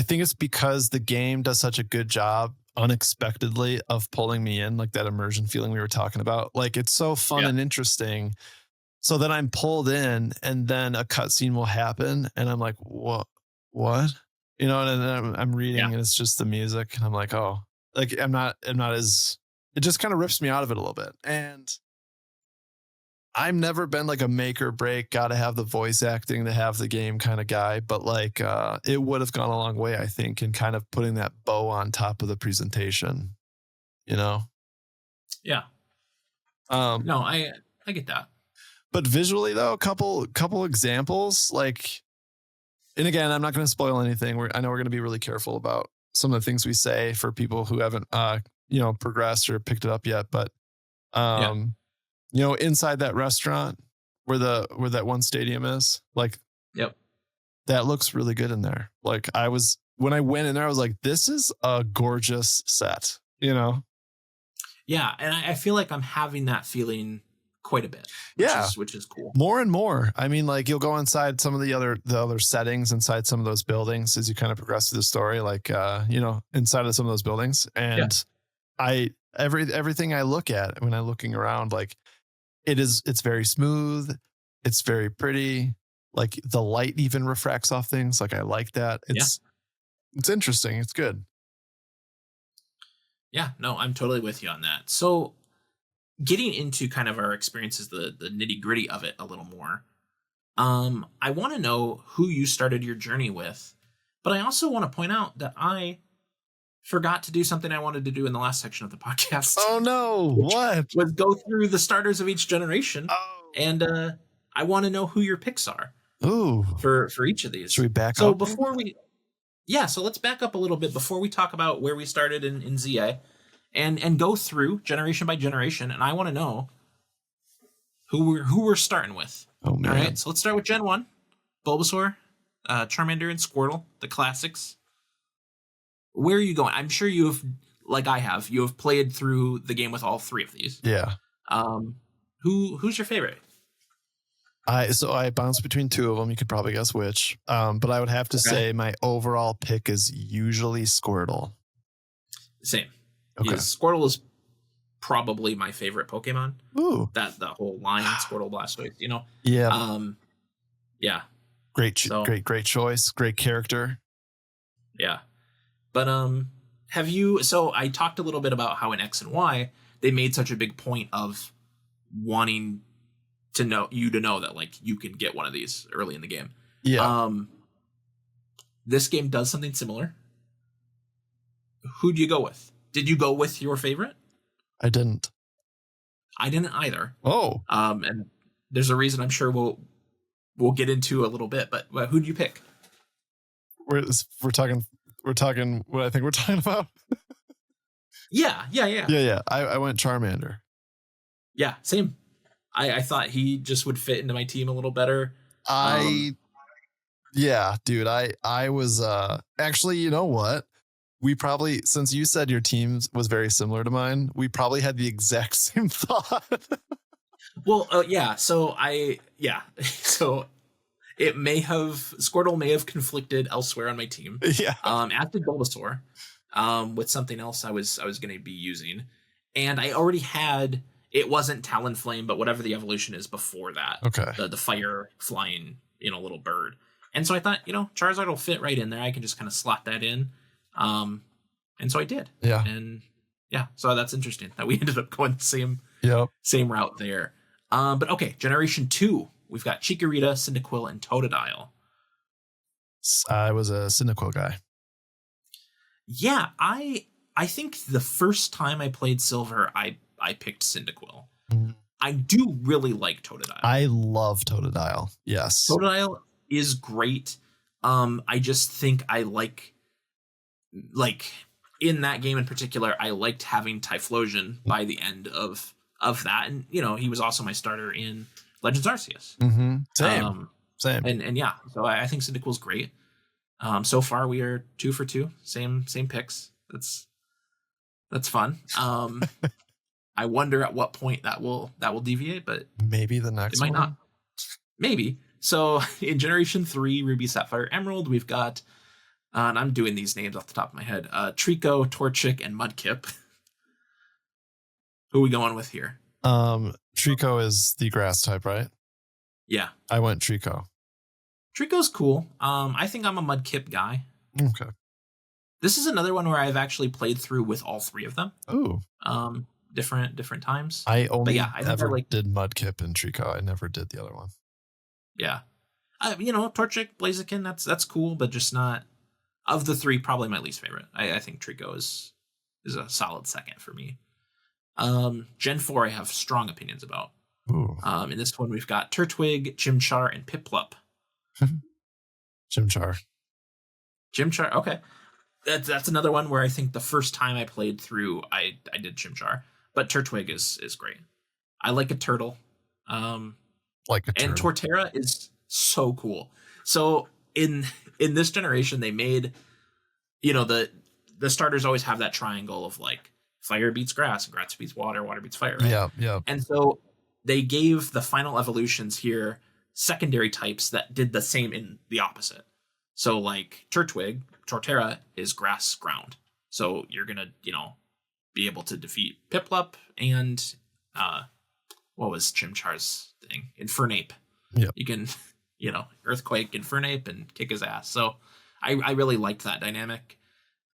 the game does such a good job unexpectedly of pulling me in, like that immersion feeling we were talking about. Like, it's so fun and interesting. So then I'm pulled in, and then a cutscene will happen, and I'm like, what? And then I'm reading, and it's just the music, and I'm like, oh, like I'm not as. It just kind of rips me out of it a little bit, and I've never been like a make or break, got to have the voice acting to have the game kind of guy, but like it would have gone a long way, I think, in kind of putting that bow on top of the presentation. Yeah. No, I get that. But visually, though, a couple examples, like, and again, I'm not going to spoil anything. I know we're going to be really careful about some of the things we say for people who haven't, progressed or picked it up yet. But, inside that restaurant where that one stadium is, like, that looks really good in there. Like, when I went in there, I was like, this is a gorgeous set, Yeah. And I feel like I'm having that feeling quite a bit, which is cool. More and more. I mean, like, you'll go inside some of the other settings inside some of those buildings as you kind of progress through the story, like inside of some of those buildings. And everything I look at when I'm looking around, like, it's very smooth, it's very pretty, like the light even refracts off things. Like, I like that. It's interesting, it's good. Yeah, no, I'm totally with you on that. So getting into kind of our experiences, the nitty gritty of it a little more, I want to know who you started your journey with, but I also want to point out that I forgot to do something I wanted to do in the last section of the podcast. Oh no, what? Was go through the starters of each generation, and I want to know who your picks are. Ooh, for each of these. Should we back up? So before we, so let's back up a little bit before we talk about where we started in ZA. And go through generation by generation, and I want to know who we're starting with. Oh man! All right, so let's start with Gen 1, Bulbasaur, Charmander, and Squirtle, the classics. Where are you going? I'm sure you have, like I have, you have played through the game with all three of these. Yeah. Who's your favorite? I bounced between two of them. You could probably guess which. But I would have to say my overall pick is usually Squirtle. Same. Okay. Squirtle is probably my favorite Pokemon. Ooh. That the whole line, Squirtle, Blastoise, Yeah. Yeah. Great choice. Great character. Yeah. But have you? So I talked a little bit about how in X and Y they made such a big point of wanting to know that like you can get one of these early in the game. Yeah. This game does something similar. Who do you go with? Did you go with your favorite? I didn't either. Oh. And there's a reason I'm sure we'll get into a little bit, but who'd you pick? We're talking what I think we're talking about. Yeah. I went Charmander. Yeah, same. I thought he just would fit into my team a little better. Yeah, dude, I was actually, you know what? We probably, since you said your team was very similar to mine, we probably had the exact same thought. Well, yeah. So so Squirtle may have conflicted elsewhere on my team. Yeah. As did Bulbasaur, with something else I was going to be using, and I already had. It wasn't Talonflame, but whatever the evolution is before that. Okay. The fire flying, little bird. And so I thought, Charizard will fit right in there. I can just kind of slot that in. And so I did. Yeah. And yeah, so that's interesting that we ended up going the same route there. But okay, Generation 2, we've got Chikorita, Cyndaquil, and Totodile. I was a Cyndaquil guy. Yeah, I think the first time I played Silver, I picked Cyndaquil. Mm-hmm. I do really like Totodile. I love Totodile. Yes. Totodile is great. I just think I like in that game in particular, I liked having Typhlosion by the end of that. And, he was also my starter in Legends Arceus. Mm-hmm. Same. And yeah, so I think Cyndaquil's great. So far we are 2 for 2. Same picks. That's fun. I wonder at what point that will deviate, but maybe the next it might not. Maybe. So in Generation 3, Ruby, Sapphire, Emerald, we've got, and I'm doing these names off the top of my head, Trico, Torchic, and Mudkip. Who are we going with here? Trico is the grass type, right? Yeah. I went Trico. Trico's cool. I think I'm a Mudkip guy. Okay. This is another one where I've actually played through with all 3 of them. Oh. Different times. I ever did Mudkip and Trico. I never did the other one. Yeah. Torchic, Blaziken, that's cool, but just not, of the 3, probably my least favorite. I think Trico is a solid second for me. Gen 4 I have strong opinions about. Ooh. In this one we've got Turtwig, Chimchar, and Piplup. Chimchar, okay. That's another one where I think the first time I played through, I did Chimchar, but Turtwig is great. I like a turtle. And Torterra is so cool. So in this generation, they made, the starters always have that triangle of like fire beats grass, and grass beats water, water beats fire. Right? Yeah. And so they gave the final evolutions here secondary types that did the same in the opposite. So like Torterra is grass ground. So you're going to, be able to defeat Piplup and what was Chimchar's thing? Infernape. Yeah. You can, Earthquake, Infernape, and kick his ass. So I really liked that dynamic.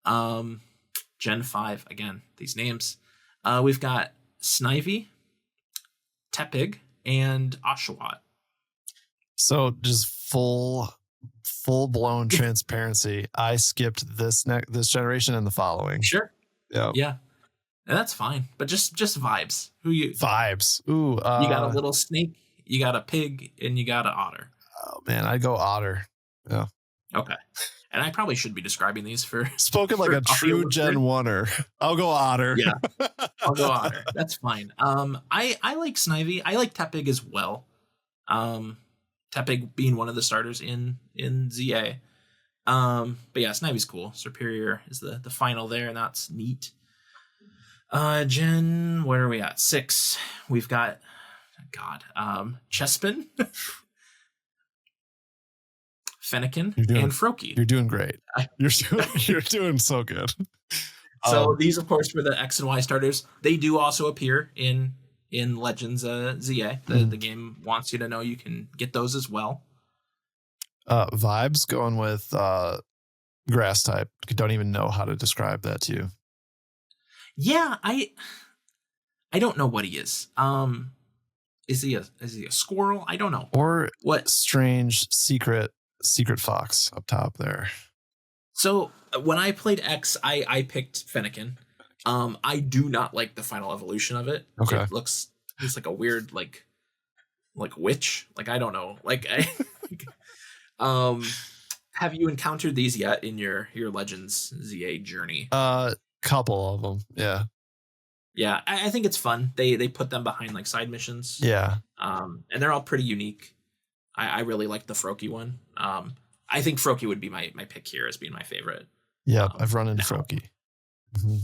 Gen 5, again, these names. We've got Snivy, Tepig, and Oshawott. So just full blown transparency. I skipped this generation and the following. Sure. Yeah. And that's fine. But just vibes. Vibes. Ooh. You got a little snake, you got a pig, and you got an otter. Oh man, I'd go otter. Yeah. Okay. And I probably should be describing these for spoken like a true Gen 1er. I'll go otter. Yeah. I'll go otter. That's fine. I like Snivy. I like Tepig as well. Tepig being one of the starters in ZA. But yeah, Snivy's cool. Superior is the final there, and that's neat. Gen, where are we at? 6. We've got Chespin, Fennekin, and Froakie. You're doing great. You're doing so good. So these, of course, were the X and Y starters. They do also appear in Legends ZA. The game wants you to know you can get those as well. Vibes going with grass type. Don't even know how to describe that to you. Yeah, I don't know what he is. Is he a squirrel? I don't know. Or what strange secret fox up top there. So when I played X, I picked Fennekin. I do not like the final evolution of it. Okay. It looks like a weird like witch. Like I don't know. Have you encountered these yet in your Legends ZA journey? Couple of them, yeah. Yeah, I think it's fun. They put them behind like side missions. Yeah. And they're all pretty unique. I really like the Froakie one. I think Froakie would be my pick here as being my favorite. Yeah, I've run into Froakie. Mm-hmm.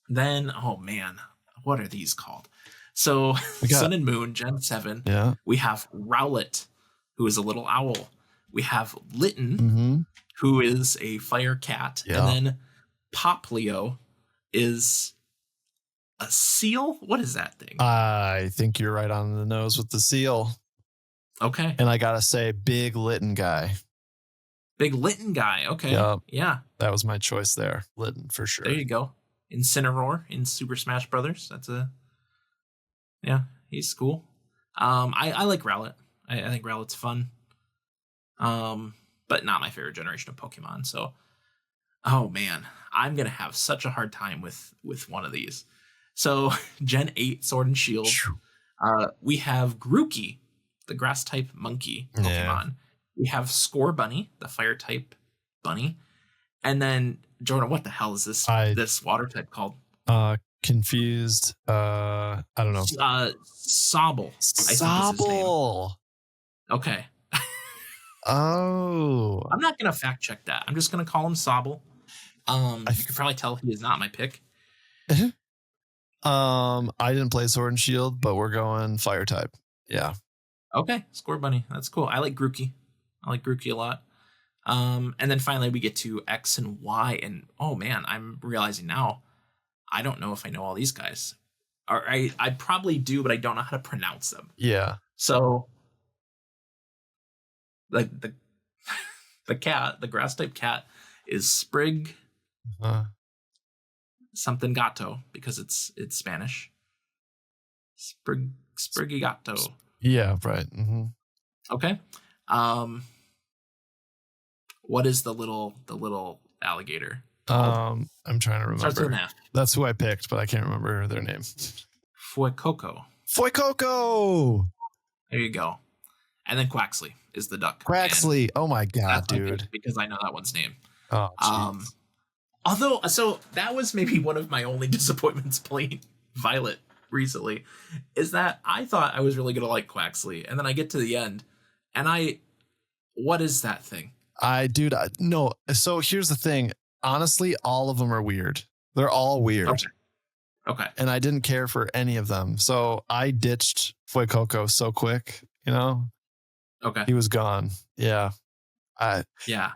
Then, oh man, what are these called? So Sun and Moon, Gen 7. Yeah. We have Rowlet, who is a little owl. We have Litten, who is a fire cat. Yeah. And then Poplio is a seal? What is that thing? I think you're right on the nose with the seal. Okay. And I gotta say, big Litten guy. Big Litten guy. Okay. Yep. Yeah. That was my choice there. Litten for sure. There you go. Incineroar in Super Smash Brothers. Yeah, he's cool. I like Rowlet. I think Rowlet's fun. But not my favorite generation of Pokemon. So, oh man, I'm gonna have such a hard time with one of these. So, Gen 8 Sword and Shield. We have Grookey, the grass type monkey Pokemon. Yeah. We have Scorbunny, the fire type bunny. And then, Jordan, what the hell is this water type called? Confused. I don't know. Sobble. Sobble. Okay. Oh. I'm not going to fact check that. I'm just going to call him Sobble. You can probably tell he is not my pick. I didn't play Sword and Shield, but we're going fire type. Yeah. Okay. Scorbunny. That's cool. I like Grookey. A lot. And then finally we get to X and Y, and oh man, I'm realizing now I don't know if I know all these guys. Or I probably do, but I don't know how to pronounce them. Yeah. So like the cat, the grass type cat is Sprig something gato, because it's Spanish. Sprigigato. Yeah, right. Mm-hmm. Okay. What is the little alligator called? I'm trying to remember. Starts with an F. That's who I picked, but I can't remember their name. Fuecoco. There you go. And then Quaxley is the duck. Quaxley. Oh my god, dude. Because I know that one's name. Oh, geez. Although, so that was maybe one of my only disappointments playing Violet recently, is that I thought I was really going to like Quaxley, and then I get to the end, and what is that thing? No. So here's the thing. Honestly, all of them are weird. They're all weird. Okay. And I didn't care for any of them. So I ditched Fuecoco so quick, Okay. He was gone. Yeah. Yeah.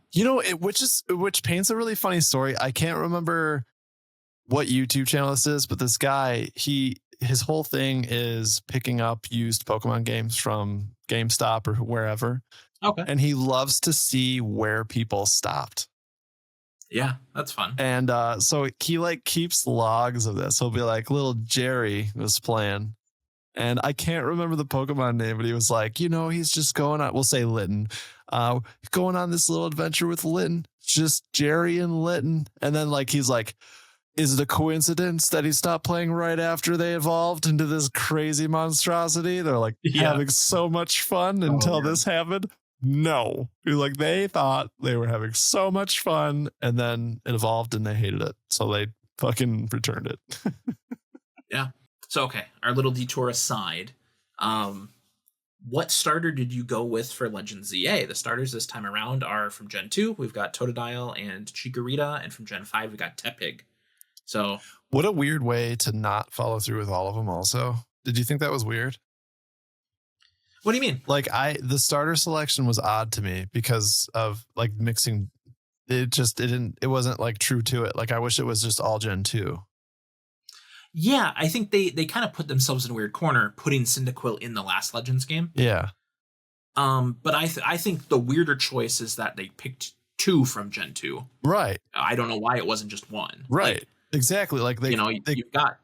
Which paints a really funny story. I can't remember what YouTube channel this is, but this guy, his whole thing is picking up used Pokemon games from GameStop or wherever. Okay. And he loves to see where people stopped. Yeah, that's fun. And so he keeps logs of this. He'll be like, little Jerry was playing. And I can't remember the Pokemon name, but he was like, he's just going on, we'll say Litten, going on this little adventure with Litten, just Jerry and Litten. And then he's like, is it a coincidence that he stopped playing right after they evolved into this crazy monstrosity? They're having so much fun until this happened. No. He's like, they thought they were having so much fun, and then it evolved and they hated it. So they fucking returned it. Yeah. So, okay, our little detour aside, what starter did you go with for Legend ZA? The starters this time around are from Gen 2. We've got Totodile and Chikorita, and from Gen 5, we got Tepig. So, what a weird way to not follow through with all of them it. Did you think that was weird? What do you mean? The starter selection was odd to me because of mixing. It wasn't true to it. I wish it was just all Gen 2. Yeah, I think they kind of put themselves in a weird corner putting Cyndaquil in the last Legends game. Yeah. But I think the weirder choice is that they picked 2 from Gen 2. Right. I don't know why it wasn't just 1. Right. Exactly. You've got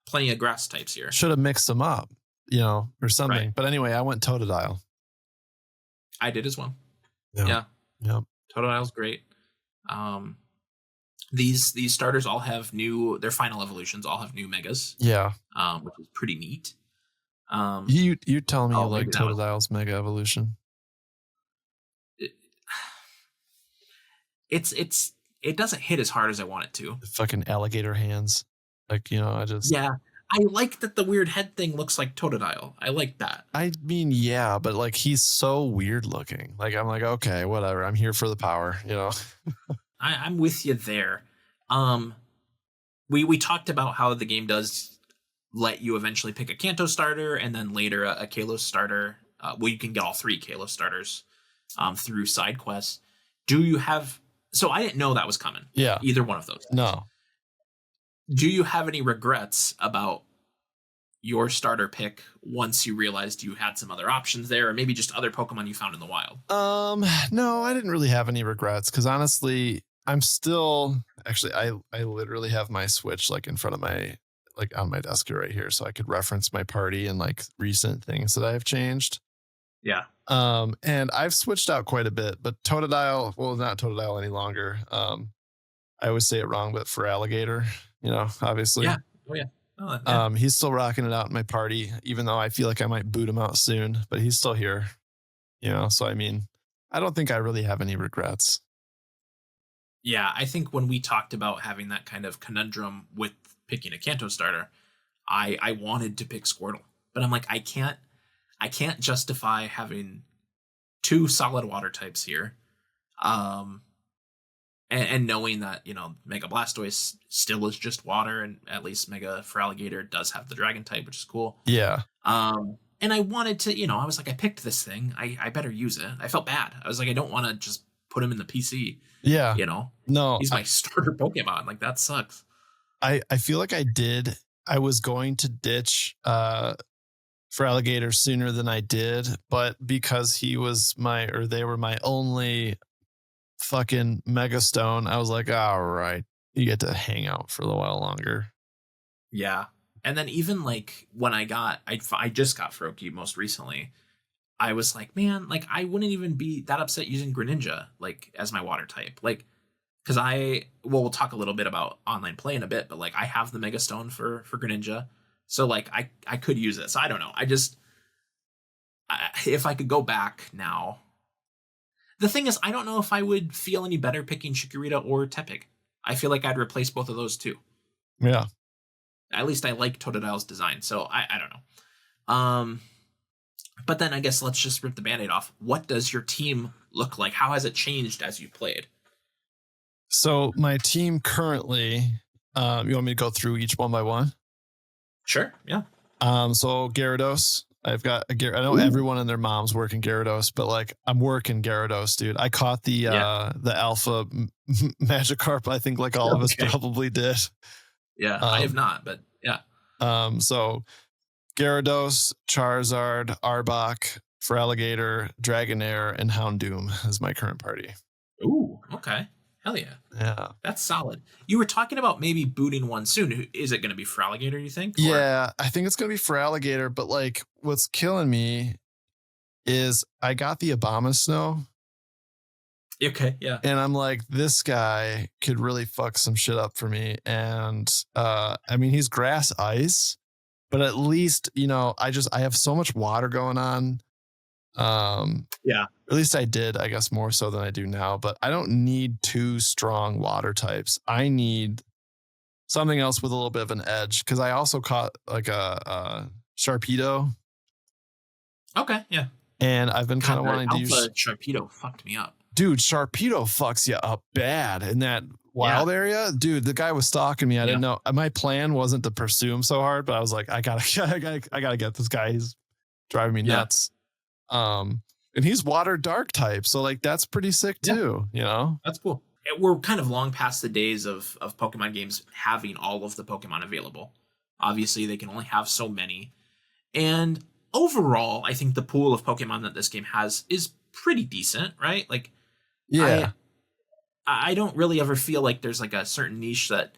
plenty of grass types here. Should have mixed them up, or something. Right. But anyway, I went Totodile. I did as well. Yeah. Totodile's great. These starters all have their final evolutions all have new megas. Yeah. Which is pretty neat. You tell me you like Totodile's mega evolution. It doesn't hit as hard as I want it to. The fucking alligator hands. Like, you know, I like that the weird head thing looks like Totodile. I like that. I mean, yeah, but like he's so weird looking. Like I'm like, okay, whatever. I'm here for the power, you know. I'm with you there. Um, we talked about how the game does let you eventually pick a Kanto starter and then later a Kalos starter. Well, you can get all three Kalos starters through side quests. Do you have? So I didn't know that was coming. Yeah. Either one of those. No. Do you have any regrets about your starter pick once you realized you had some other options there, or maybe just other Pokemon you found in the wild? No, I didn't really have any regrets because honestly, I'm still actually I literally have my Switch like in front of my like on my desk right here, so I could reference my party and like recent things that I have changed. Yeah. And I've switched out quite a bit, but Totodile, well, not Totodile any longer. I always say it wrong, but for alligator, you know, obviously. Yeah. Oh yeah. Oh, yeah. He's still rocking it out in my party, even though I feel like I might boot him out soon, but he's still here, you know? So, I mean, I don't think I really have any regrets. Yeah. I think when we talked about having that kind of conundrum with picking a Kanto starter, I wanted to pick Squirtle, but I'm like, I can't justify having two solid water types here. And knowing that, you know, Mega Blastoise still is just water, and at least Mega Feraligatr does have the dragon type, which is cool. Yeah. And I wanted to, you know, I was like, I picked this thing. I better use it. I felt bad. I was like, I don't want to just put him in the PC. Yeah. You know? No. He's my starter Pokemon. Like, that sucks. I feel like I was going to ditch Feraligatr sooner than I did, but because they were my only fucking Mega Stone, I was like, all right, you get to hang out for a little while longer. Yeah. And then even like when I just got Froakie most recently, I was like, man, like I wouldn't even be that upset using Greninja like as my water type. Like, because we'll talk a little bit about online play in a bit, but like I have the Mega Stone for Greninja. So like I could use this. I don't know. If I could go back now, the thing is, I don't know if I would feel any better picking Chikorita or Tepig. I feel like I'd replace both of those too. Yeah. At least I like Totodile's design, so I don't know. But then I guess let's just rip the Band-Aid off. What does your team look like? How has it changed as you played? So my team currently, you want me to go through each one by one? Sure, yeah. So Gyarados, I've got I know everyone and their mom's working Gyarados, but like I'm working Gyarados, dude. I caught the alpha Magikarp. I think like all of us probably did. Yeah, I have not, but yeah. So Gyarados, Charizard, Arbok, Feraligatr, Dragonair, and Houndoom is my current party. Ooh, okay. Hell yeah. Yeah. That's solid. You were talking about maybe booting one soon. Is it going to be Feraligatr, you think? Yeah, I think it's going to be Feraligatr, but like what's killing me is I got the Abomasnow. Okay, yeah. And I'm like, this guy could really fuck some shit up for me. And I mean, he's grass ice, but at least, you know, I have so much water going on. Yeah. At least I did, I guess, more so than I do now. But I don't need two strong water types. I need something else with a little bit of an edge, because I also caught like a Sharpedo. Okay, yeah. And I've been kind of wanting to use Sharpedo fucked me up. Dude, Sharpedo fucks you up bad in that wild area. Dude, the guy was stalking me. I didn't know. My plan wasn't to pursue him so hard, but I was like, I gotta get this guy. He's driving me nuts. And he's water dark type, so like that's pretty sick too. You know, that's cool. We're kind of long past the days of Pokemon games having all of the Pokemon available. Obviously, they can only have so many, and overall, I think the pool of Pokemon that this game has is pretty decent, right? Like, yeah, I don't really ever feel like there's like a certain niche that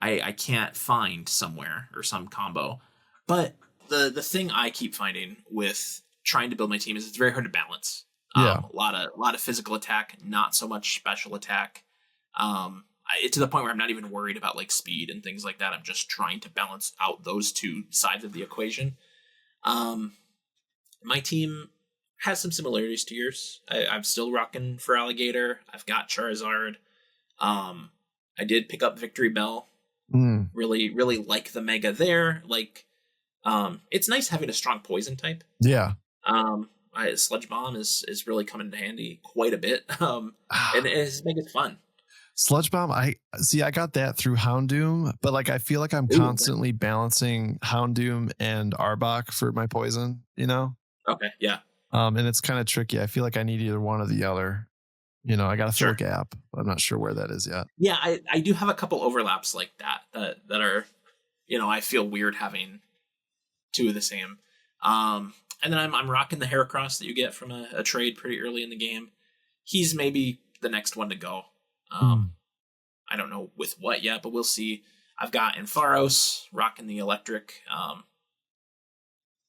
I can't find somewhere or some combo. But the thing I keep finding with trying to build my team is it's very hard to balance. A lot of physical attack, not so much special attack. To the point where I'm not even worried about like speed and things like that. I'm just trying to balance out those two sides of the equation. My team has some similarities to yours. I'm still rocking Feraligatr. I've got Charizard. I did pick up Victory Bell Really, really like the mega there. Like, it's nice having a strong poison type. Yeah. Sludge Bomb is really coming in handy quite a bit. And it's making it fun. Sludge Bomb, I got that through Houndoom, but like I feel like I'm constantly balancing Houndoom and Arbok for my poison, you know? Okay, yeah. And it's kind of tricky. I feel like I need either one or the other. You know, I got to fill a gap. I'm not sure where that is yet. Yeah, I do have a couple overlaps like that are, you know, I feel weird having two of the same. And then I'm rocking the Heracross that you get from a trade pretty early in the game. He's maybe the next one to go. I don't know with what yet, but we'll see. I've got Ampharos rocking the electric,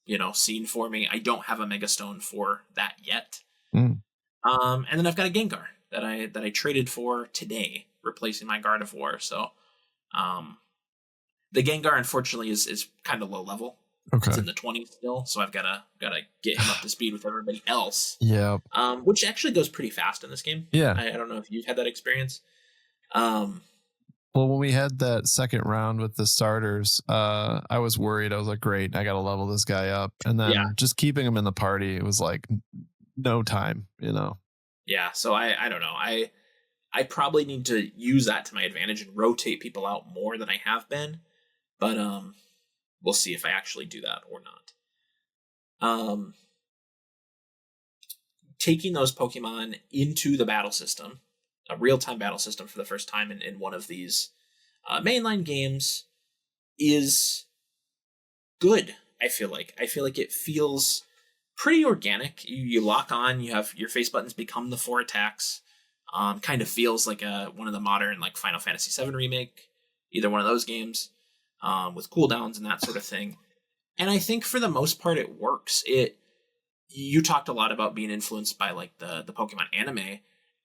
you know, scene for me. I don't have a Megastone for that yet. And then I've got a Gengar that I traded for today, replacing my Gardevoir. So, the Gengar unfortunately is kind of low level. Okay. It's in the 20s still, so I've gotta get him up to speed with everybody else. Yeah. Which actually goes pretty fast in this game. Yeah. I don't know if you've had that experience. Well, when we had that second round with the starters, I was worried. I was like, great, I got to level this guy up. And then just keeping him in the party, it was like no time, you know? Yeah. So I don't know. I probably need to use that to my advantage and rotate people out more than I have been. But, we'll see if I actually do that or not. Taking those Pokemon into the battle system, a real-time battle system for the first time in one of these mainline games is good. I feel like it feels pretty organic. You lock on, you have your face buttons become the 4 attacks. Kind of feels like one of the modern like Final Fantasy VII remake, either one of those games, with cooldowns and that sort of thing. And I think for the most part it works. You talked a lot about being influenced by like the Pokemon anime.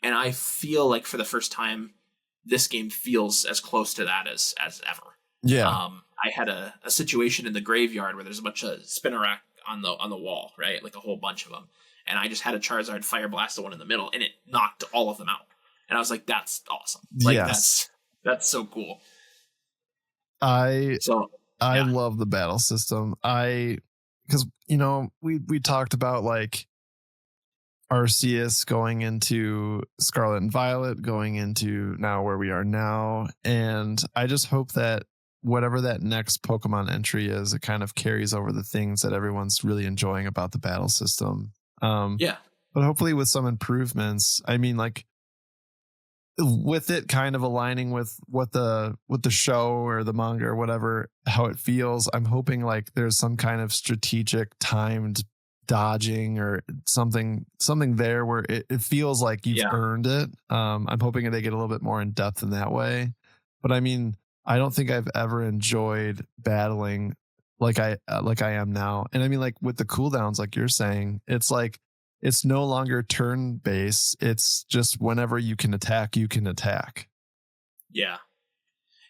And I feel like for the first time, this game feels as close to that as ever. Yeah. I had a situation in the graveyard where there's a bunch of Spinarak on the wall, right? Like a whole bunch of them. And I just had a Charizard Fire Blast the one in the middle, and it knocked all of them out. And I was like, that's awesome. Like that's so cool. I love the battle system. Because you know, we talked about like Arceus going into Scarlet and Violet, going into now where we are now. And I just hope that whatever that next Pokemon entry is, it kind of carries over the things that everyone's really enjoying about the battle system. But hopefully with some improvements. I mean, like with it kind of aligning with what the show or the manga or whatever, how it feels, I'm hoping like there's some kind of strategic timed dodging or something there where it feels like you've earned it. I'm hoping they get a little bit more in depth in that way. But I mean, I don't think I've ever enjoyed battling like I am now. And I mean, like with the cooldowns, like you're saying, it's like it's no longer turn based. It's just whenever you can attack, you can attack. Yeah.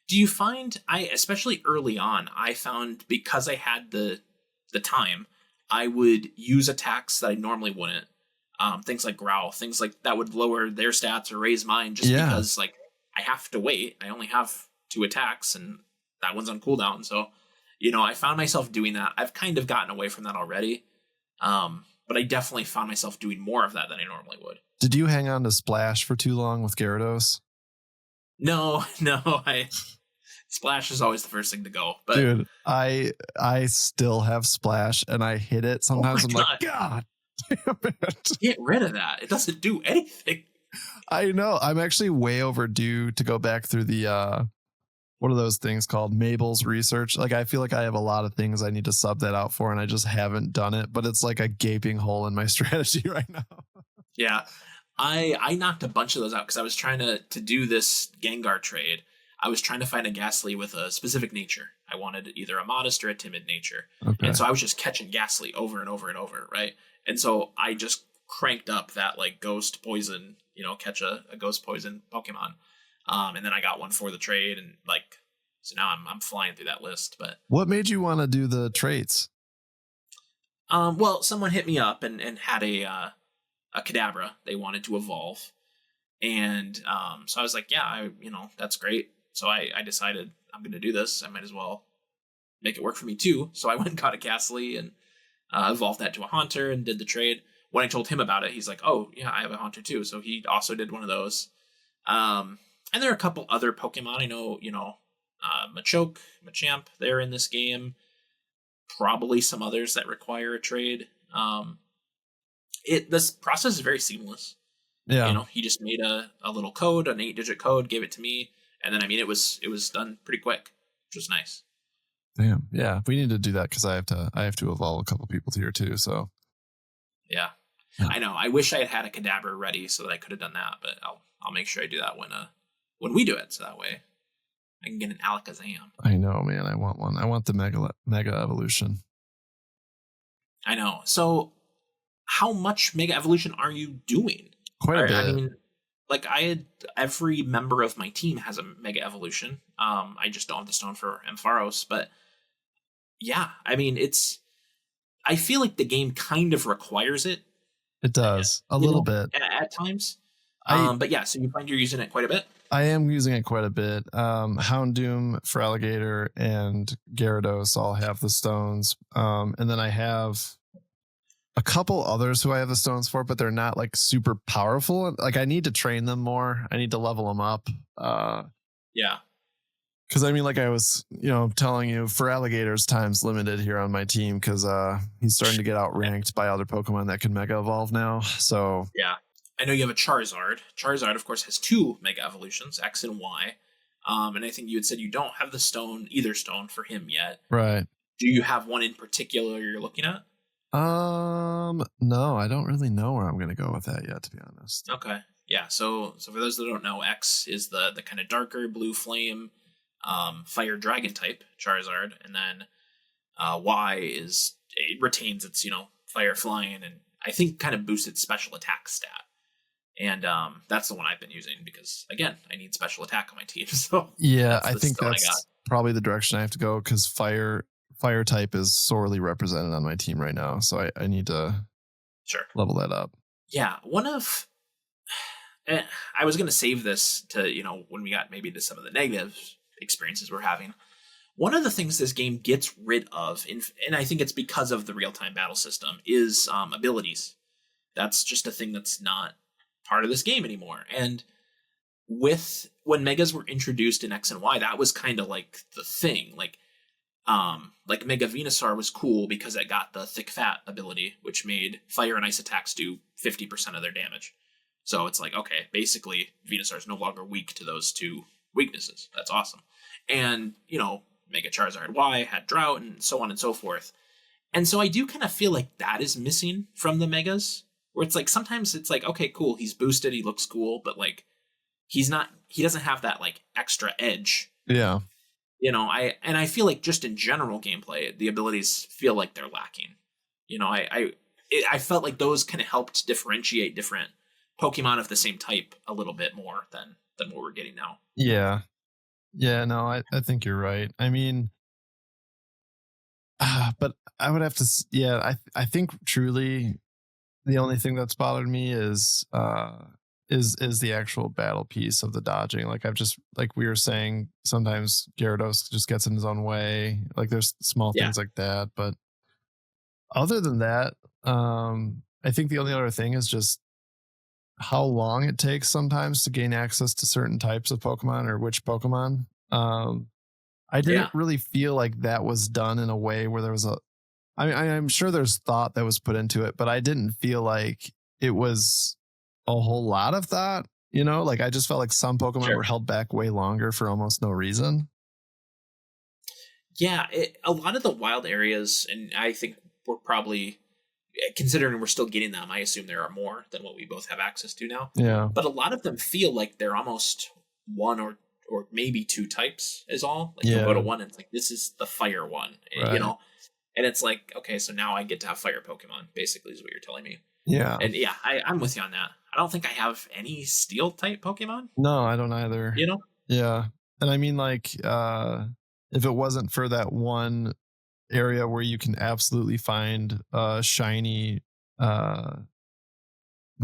Do you find especially early on, I found because I had the time, I would use attacks that I normally wouldn't. Things like Growl, things like that would lower their stats or raise mine just because like I have to wait. I only have 2 attacks and that one's on cooldown. So, you know, I found myself doing that. I've kind of gotten away from that already. But I definitely found myself doing more of that than I normally would. Did you hang on to Splash for too long with Gyarados? No, Splash is always the first thing to go. But dude, I still have Splash and I hit it. Sometimes I'm like, God damn it. Get rid of that. It doesn't do anything. I know. I'm actually way overdue to go back through the what are those things called? Mabel's research. Like I feel like I have a lot of things I need to sub that out for and I just haven't done it, but it's like a gaping hole in my strategy right now. Yeah. I knocked a bunch of those out because I was trying to do this Gengar trade. I was trying to find a Ghastly with a specific nature. I wanted either a modest or a timid nature. Okay. And so I was just catching Ghastly over and over and over, right? And so I just cranked up that like ghost poison, you know, catch a ghost poison Pokemon. And then I got one for the trade and like, so now I'm flying through that list. But what made you want to do the traits? Well, someone hit me up and had a Kadabra they wanted to evolve. And so I was like, yeah, that's great. So I decided I'm going to do this. I might as well make it work for me too. So I went and got a Ghastly and evolved that to a Haunter and did the trade. When I told him about it, he's like, oh, yeah, I have a Haunter too. So he also did one of those. And there are a couple other Pokemon. I know, Machoke, Machamp, they're in this game. Probably some others that require a trade. This process is very seamless. Yeah. He just made a little code, an 8-digit code, gave it to me. And then, it was done pretty quick, which was nice. Damn. Yeah. We need to do that because I have to evolve a couple people here too. So yeah. I know. I wish I had a Kadabra ready so that I could have done that, but I'll make sure I do that when we do it. So that way I can get an Alakazam. I know, man. I want one. I want the Mega Evolution. I know. So how much Mega Evolution are you doing? Quite a bit. I had every member of my team has a Mega Evolution. I just don't have the stone for Ampharos, but yeah, I feel like the game kind of requires it. It does a little bit at times. But yeah, so you find you're using it quite a bit. I am using it quite a bit. Houndoom for Alligator and Gyarados all have the stones. And then I have a couple others who I have the stones for, but they're not like super powerful. Like I need to train them more. I need to level them up. Yeah. Because like I was, telling you, for Alligator's time's limited here on my team because he's starting to get outranked by other Pokemon that can Mega Evolve now. So yeah, I know you have a Charizard. Charizard, of course, has 2 Mega Evolutions, X and Y. And I think you had said you don't have either stone for him yet. Right. Do you have one in particular you're looking at? No, I don't really know where I'm going to go with that yet, to be honest. Okay. Yeah. So for those that don't know, X is the kind of darker blue flame, fire dragon type Charizard, and then Y it retains its fire flying, and I think kind of boosts its special attack stat. And that's the one I've been using because again I need special attack on my team. So yeah, I think that's probably the direction I have to go because fire type is sorely represented on my team right now, so I need to level that up. Yeah, I was going to save this to when we got maybe to some of the negative experiences we're having. One of the things this game gets rid of, and I think it's because of the real-time battle system, is abilities. That's just a thing that's not part of this game anymore. And when Megas were introduced in X and Y, that was kind of like the thing. Like Mega Venusaur was cool because it got the Thick Fat ability, which made fire and ice attacks do 50% of their damage. So it's like, okay, basically Venusaur is no longer weak to those 2 weaknesses. That's awesome. And, Mega Charizard Y had Drought and so on and so forth. And so I do kind of feel like that is missing from the Megas, where it's like sometimes it's like, okay, cool, he's boosted, he looks cool, but like he doesn't have that like extra edge. Yeah. I feel like just in general gameplay, the abilities feel like they're lacking. I felt like those kind of helped differentiate different Pokemon of the same type a little bit more than what we're getting now. Yeah. Yeah, no, I think you're right. But I would have to, I think truly the only thing that's bothered me is the actual battle piece of the dodging. Like like we were saying, sometimes Gyarados just gets in his own way. Like there's small things like that. But other than that, I think the only other thing is just how long it takes sometimes to gain access to certain types of Pokemon or which Pokemon. I didn't really feel like that was done in a way where there was I'm sure there's thought that was put into it, but I didn't feel like it was a whole lot of thought, like I just felt like some Pokemon were held back way longer for almost no reason. Yeah. A lot of the wild areas, and I think we're probably, considering we're still getting them, I assume there are more than what we both have access to now. Yeah. But a lot of them feel like they're almost one or maybe 2 types is all. Like you'll go to one and it's like, this is the fire one, right. And it's like, okay, so now I get to have fire Pokemon, basically is what you're telling me. Yeah. And yeah, I'm with you on that. I don't think I have any steel type Pokemon. No, I don't either. Yeah. And if it wasn't for that one area where you can absolutely find shiny, not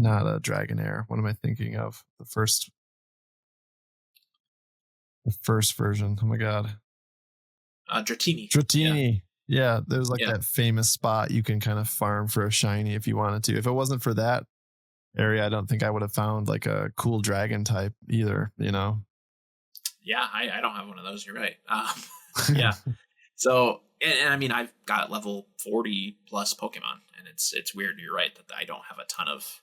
a Dragonair. What am I thinking of? The first The first version. Oh my god. Dratini. Dratini. Yeah, there's like that famous spot you can kind of farm for a shiny if you wanted to. If it wasn't for that area, I don't think I would have found like a cool dragon type either, you know? Yeah, I don't have one of those. You're right. Yeah. So, and I mean, I've got level 40 plus Pokemon, and it's weird. You're right that I don't have a ton of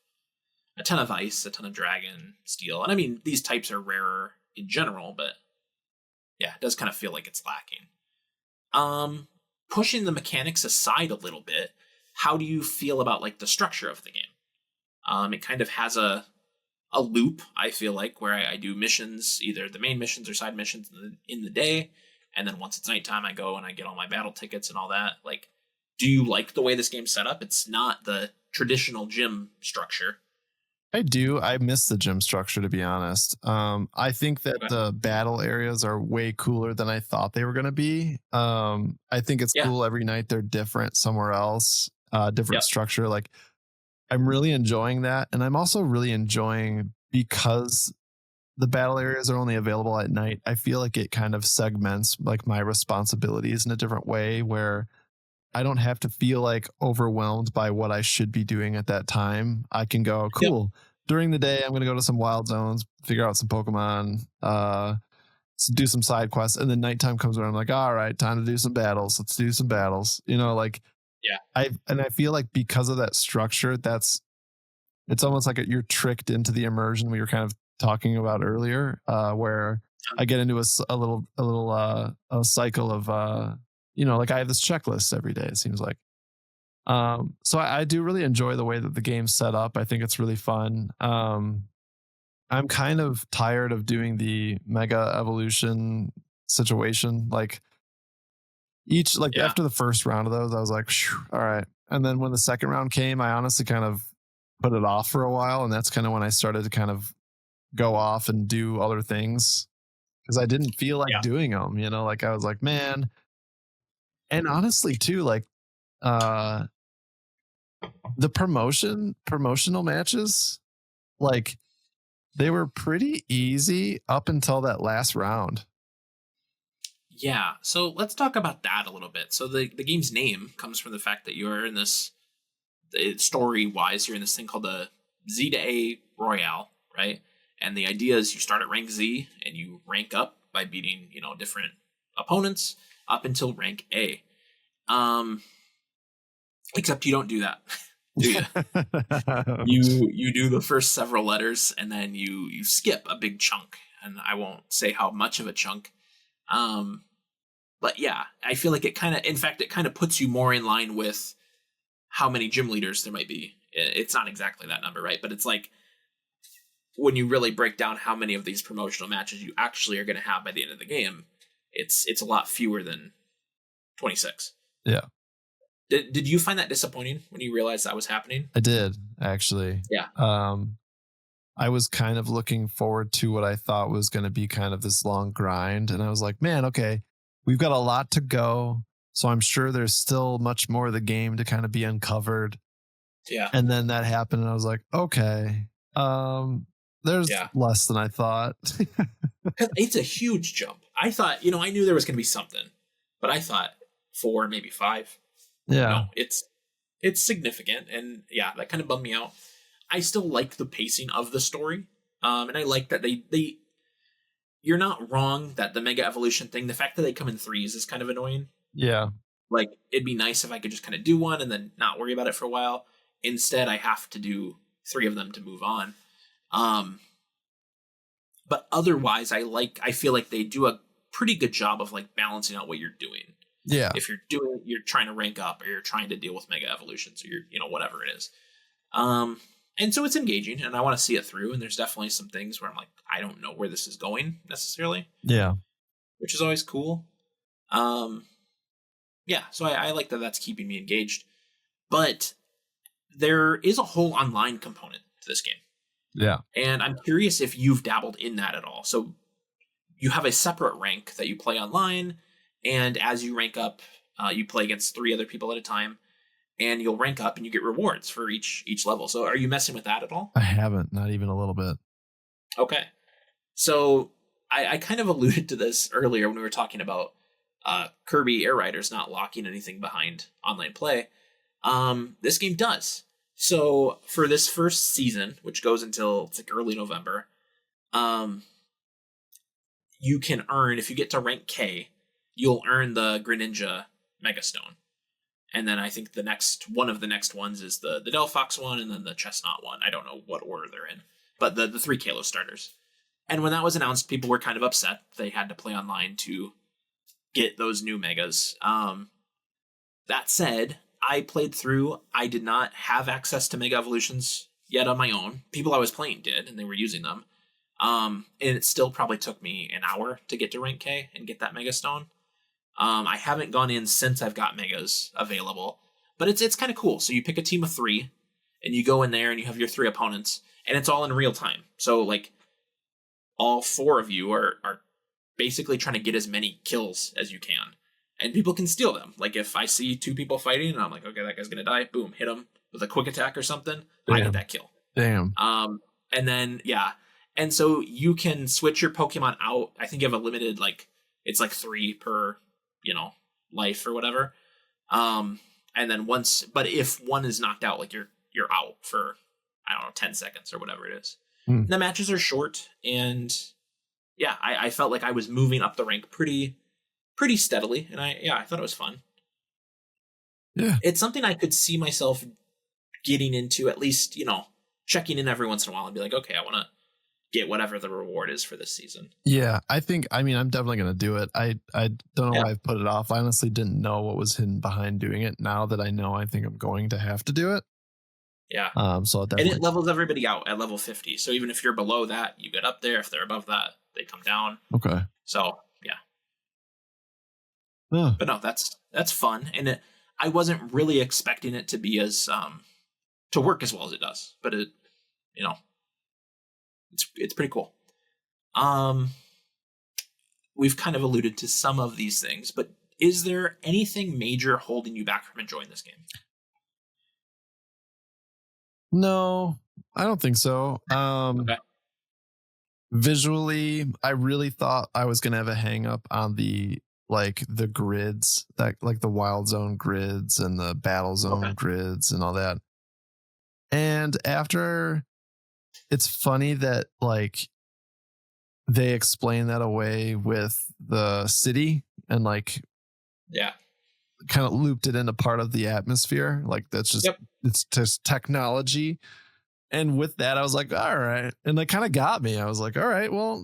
ice, a ton of dragon, steel, and I mean these types are rarer in general, but yeah, it does kind of feel like it's lacking. Pushing the mechanics aside a little bit, how do you feel about like the structure of the game? It kind of has a loop, I feel like, where I do missions, either the main missions or side missions in the day, and then once it's nighttime, I go and I get all my battle tickets and all that. Like, do you like the way this game's set up? It's not the traditional gym structure. I do. I miss the gym structure, to be honest. I think that the battle areas are way cooler than I thought they were going to be. I think it's cool every night they're different somewhere else, different structure. Like, I'm really enjoying that. And I'm also really enjoying, because the battle areas are only available at night, I feel like it kind of segments like my responsibilities in a different way, where I don't have to feel like overwhelmed by what I should be doing at that time. I can go, cool. During the day, I'm going to go to some wild zones, figure out some Pokemon, do some side quests. And then nighttime comes around. I'm like, all right, time to do some battles. Let's do some battles. You know, like, I feel like because of that structure, it's almost like you're tricked into the immersion we were kind of talking about earlier, where I get into a little cycle of, you know, like I have this checklist every day, it seems like. So I do really enjoy the way that the game's set up. I think it's really fun. I'm kind of tired of doing the mega evolution situation. Like after the first round of those, I was like, all right. And then when the second round came, I honestly kind of put it off for a while. And that's kind of when I started to kind of go off and do other things, because I didn't feel like doing them, you know, like I was like, man. And honestly too, like, the promotional matches, like, they were pretty easy up until that last round. Yeah, so let's talk about that a little bit. So the game's name comes from the fact that you're in this, story-wise, you're in this thing called the Z to A Royale, right? And the idea is you start at rank Z and you rank up by beating, you know, different opponents up until rank A. Except you don't do that, do you? you do the first several letters and then you skip a big chunk, and I won't say how much of a chunk. But yeah, I feel like it kind of puts you more in line with how many gym leaders there might be. It's not exactly that number, right? But it's like, when you really break down how many of these promotional matches you actually are going to have by the end of the game, it's a lot fewer than 26. Yeah. Did you find that disappointing when you realized that was happening? I did, actually. Yeah. I was kind of looking forward to what I thought was going to be kind of this long grind. And I was like, man, okay, we've got a lot to go. So I'm sure there's still much more of the game to kind of be uncovered. Yeah. And then that happened, and I was like, okay, there's less than I thought. It's a huge jump. I thought, you know, I knew there was going to be something, but I thought 4, maybe 5. Yeah. No, it's significant. And yeah, that kind of bummed me out. I still like the pacing of the story. And I like that they you're not wrong that the mega evolution thing, the fact that they come in threes is kind of annoying. Yeah. Like, it'd be nice if I could just kind of do one and then not worry about it for a while. Instead, I have to do 3 of them to move on. But otherwise, I feel like they do a pretty good job of like balancing out what you're doing. Yeah. If you're trying to rank up, or you're trying to deal with mega evolutions, or you're, you know, whatever it is. And so it's engaging, and I want to see it through. And there's definitely some things where I'm like, I don't know where this is going necessarily. Yeah. Which is always cool. Yeah, so I like that that's keeping me engaged. But there is a whole online component to this game. Yeah. And I'm curious if you've dabbled in that at all. So you have a separate rank that you play online, and as you rank up, you play against 3 other people at a time, and you'll rank up and you get rewards for each level. So are you messing with that at all? I haven't, not even a little bit. Okay. So I kind of alluded to this earlier when we were talking about Kirby Air Riders not locking anything behind online play. This game does. So for this first season, which goes until it's like early November, you can earn, if you get to rank K, you'll earn the Greninja Megastone. And then I think one of the next ones is the Delphox one, and then the Chestnut one. I don't know what order they're in, but the 3 Kalos starters. And when that was announced, people were kind of upset. They had to play online to get those new megas. That said, I played through. I did not have access to Mega Evolutions yet on my own. People I was playing did, and they were using them. And it still probably took me an hour to get to rank K and get that Mega Stone. I haven't gone in since I've got Megas available, but it's kind of cool. So you pick a team of 3, and you go in there and you have your 3 opponents, and it's all in real time. So like all 4 of you are basically trying to get as many kills as you can, and people can steal them. Like if I see 2 people fighting and I'm like, okay, that guy's gonna die, boom, hit him with a quick attack or something. Damn. I get that kill. Damn. And then and so you can switch your Pokemon out. I think you have a limited, like, it's like 3 per, life or whatever. And then but if one is knocked out, like you're out for, I don't know, 10 seconds or whatever it is. The matches are short, and I felt like I was moving up the rank pretty steadily, and I thought it was fun. Yeah. It's something I could see myself getting into, at least, checking in every once in a while and be like, okay, I want to get whatever the reward is for this season. Yeah, I'm definitely going to do it. I don't know why I've put it off. I honestly didn't know what was hidden behind doing it. Now that I know, I think I'm going to have to do it. Yeah. So and it levels everybody out at level 50. So even if you're below that, you get up there. If they're above that, they come down. Okay. So yeah. But no, that's fun, and I wasn't really expecting it to be as to work as well as it does, but it, it's pretty cool. We've kind of alluded to some of these things, but is there anything major holding you back from enjoying this game? No, I don't think so. Okay. Visually, I really thought I was going to have a hang up on the grids, that like the wild zone grids and the battle zone grids and all that. And after, it's funny that like they explain that away with the city and kind of looped it into part of the atmosphere. Like that's just, it's just technology. And with that, I was like, all right. And that kind of got me. I was like, all right, well,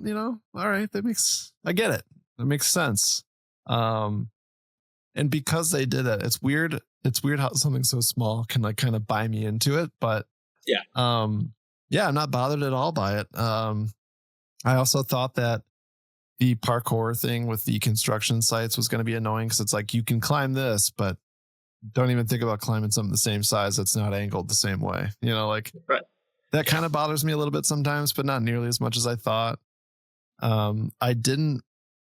all right, I get it. That makes sense. And because they did it, it's weird. It's weird how something so small can like kind of buy me into it. But I'm not bothered at all by it. I also thought that the parkour thing with the construction sites was going to be annoying because it's like you can climb this, but don't even think about climbing something the same size that's not angled the same way. That kind of bothers me a little bit sometimes, but not nearly as much as I thought. I didn't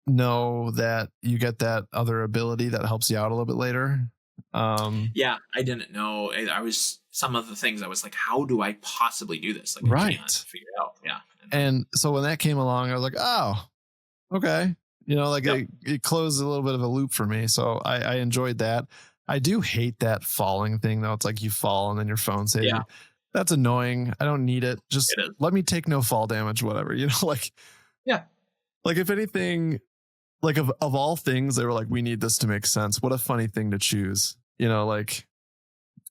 know that you get that other ability that helps you out a little bit later. I didn't know. Some of the things I was like, how do I possibly do this? Like, I can't figure it out. Yeah. And so when that came along, I was like, oh, okay. It closed a little bit of a loop for me. So I enjoyed that. I do hate that falling thing though. It's like you fall and then your phone saves you. That's annoying. I don't need it. Just let me take no fall damage, whatever, like if anything, like of all things, they were like, we need this to make sense. What a funny thing to choose,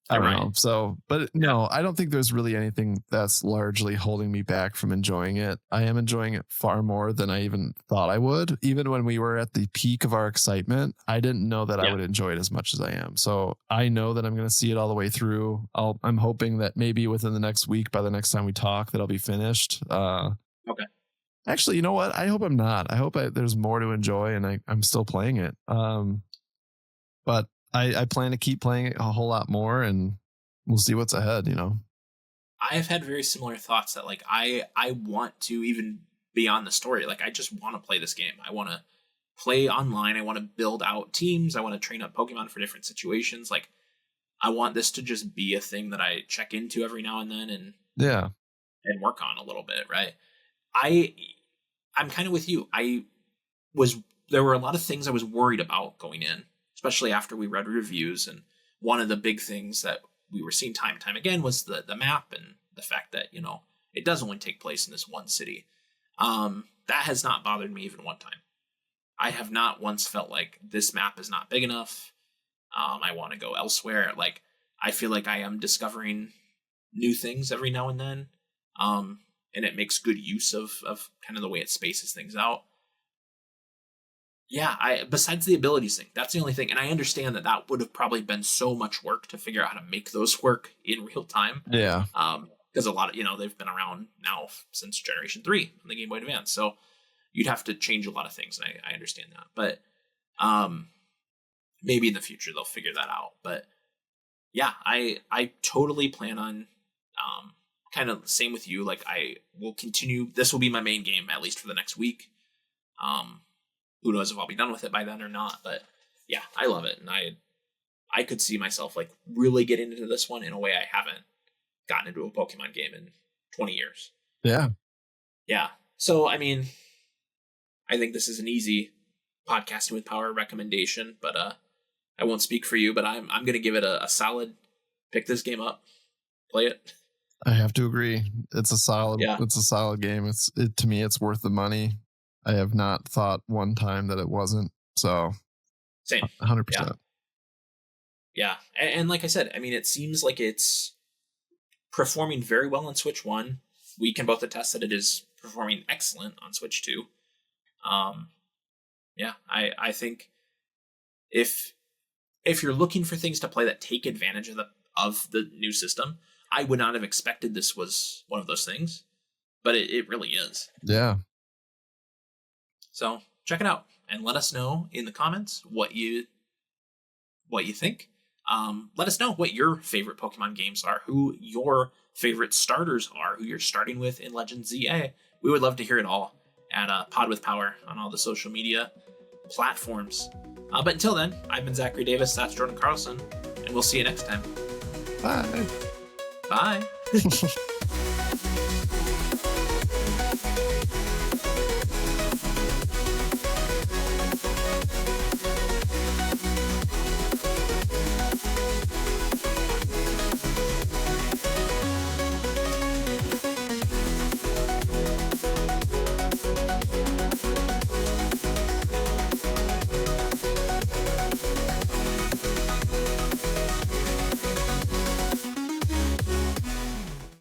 I don't know. So, but no, I don't think there's really anything that's largely holding me back from enjoying it. I am enjoying it far more than I even thought I would. Even when we were at the peak of our excitement, I didn't know that I would enjoy it as much as I am. So I know that I'm going to see it all the way through. I'm hoping that maybe within the next week, by the next time we talk, that I'll be finished. Okay. Actually, you know what? I hope I'm not. I hope there's more to enjoy and I'm still playing it. But I plan to keep playing it a whole lot more and we'll see what's ahead, I've had very similar thoughts that like, I want to even beyond the story. Like, I just want to play this game. I want to play online. I want to build out teams. I want to train up Pokemon for different situations. Like, I want this to just be a thing that I check into every now and then and work on a little bit. Right. I'm kind of with you. There were a lot of things I was worried about going in, especially after we read reviews. And one of the big things that we were seeing time and time again was the map and the fact that, it does only take place in this one city. That has not bothered me even one time. I have not once felt like this map is not big enough. I want to go elsewhere. Like, I feel like I am discovering new things every now and then. And it makes good use of kind of the way it spaces things out. Yeah, besides the abilities thing, that's the only thing. And I understand that would have probably been so much work to figure out how to make those work in real time. Yeah. Because a lot of, they've been around now since Generation 3 on the Game Boy Advance. So you'd have to change a lot of things. And I understand that. But maybe in the future they'll figure that out. But yeah, I totally plan on kind of same with you. Like, I will continue. This will be my main game, at least for the next week. Who knows if I'll be done with it by then or not. But yeah, I love it. And I could see myself like really getting into this one in a way I haven't gotten into a Pokemon game in 20 years. Yeah. Yeah. So, I mean, I think this is an easy Podcasting with Power recommendation, but I won't speak for you, but I'm going to give it a solid pick this game up, play it. I have to agree. It's a solid game. To me, it's worth the money. I have not thought one time that it wasn't. So same. 100%. Yeah. And like I said, I mean, it seems like it's performing very well on Switch 1. We can both attest that it is performing excellent on Switch 2. Yeah, I think if you're looking for things to play that take advantage of the new system, I would not have expected this was one of those things, but it really is. Yeah. So check it out and let us know in the comments what you think. Let us know what your favorite Pokemon games are, who your favorite starters are, who you're starting with in Legend ZA. We would love to hear it all at Pod with Power on all the social media platforms. But until then, I've been Zachary Davis, that's Jordan Carlson, and we'll see you next time. Bye. Bye.